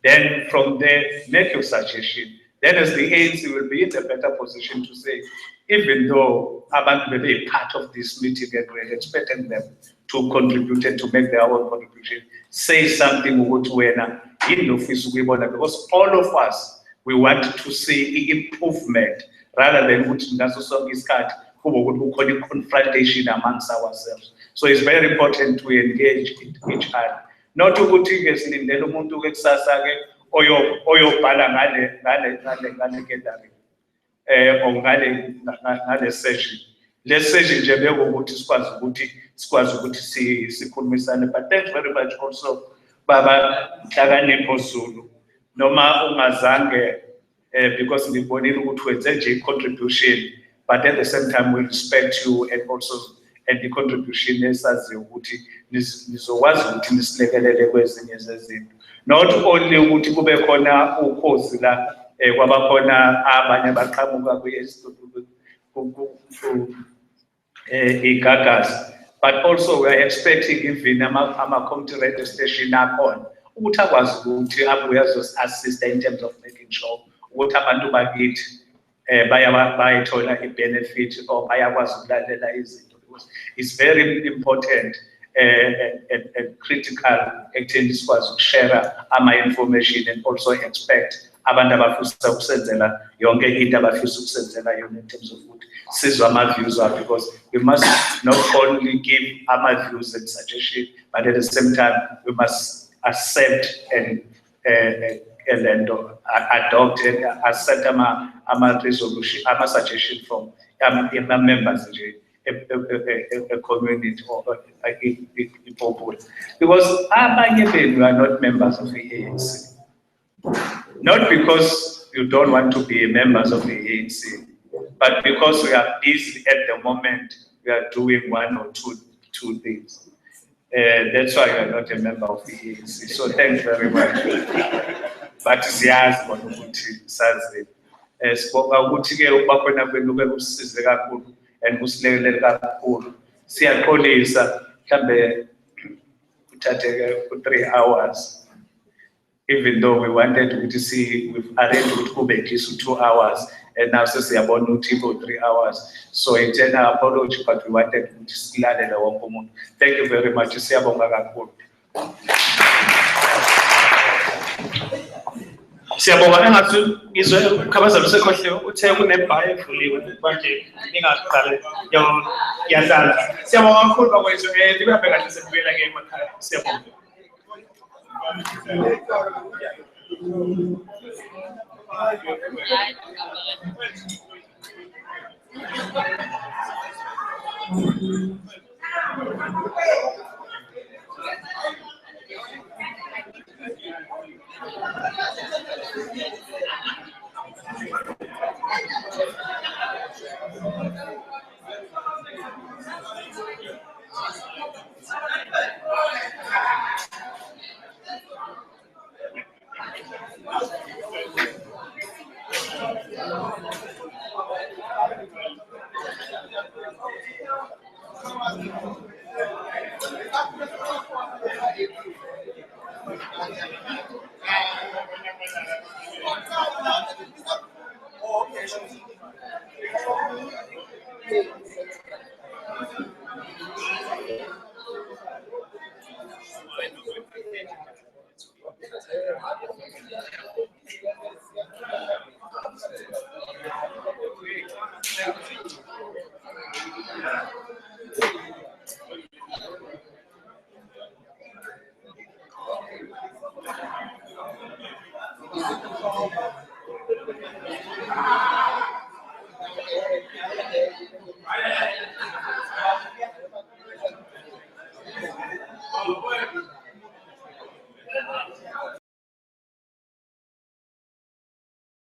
Then from there, make your suggestion. Then as the ANC will be in a better position to say, even though Abantu may be part of this meeting and we're expecting them to contribute and to make their own contribution, say something in office because all of us, we want to see improvement rather than confrontation amongst ourselves. So it's very important to engage each other. Not to go to the umuntu kusasa ke oyobhala ngale gathering or ngale session. Le session nje beko ukuthi sikwazi ukuthi sikhulumisane. But thanks very much also baba Hlakanipho Zulu noma ungazange because ngibonile ukuthi wenze nje contribution, but at the same time we respect you and also and the contribution esaziyo ukuthi nizokwazi ukuthi nisilekelele kwezinye zezinto. Not only ukuthi kube khona ukhozi la kwaba khona abanye abaqhamuka igagasi, but also we are expecting even ama-community radio station akhona ukuthi akwazi ukuthi abuye azo-assist in terms of making sure ukuthi abantu bakithi bayayithola i-benefit or bayakwazi ukulalela izinto. It's very important and critical ekutheni sikwazi ukushare ama-information and also expect abantu abafisa ukusenzela yonke into abafisa ukusenzela yona in terms of ukuthi sizwe ama-views wabo, because we must not only give ama-views and suggestions, but at the same time we must accept and adopt and accept ama-resolution, ama-suggestion from members a community or people, because abanye benu are not members of the ANC. Not because you don't want to be members of the ANC, but because we are busy at the moment, we are doing one or two things. That's why you are not a member of the ANC. So thanks very much. But siyazi bona ukuthi sazi sibonga ukuthi ke ubakhona kwenu bekusize kakhulu and kusilekelele kakhulu. Siyaxolisa mhlambe uthathe ke 3 hours. Even though we wanted to see, we've arranged with Kubekis 2 hours, and now says about no 3 hours. So it's an apology, but we wanted to see the one. Thank you very much. Siyabonga engathi ngizwe ukhabaza lusekhohle uthe kunebhayi evuliwe manje ningaqale yahlala. Siyabonga kakhulu bakwethu ndibambe kahle sebuyela ke emakhaya. Siyabonga.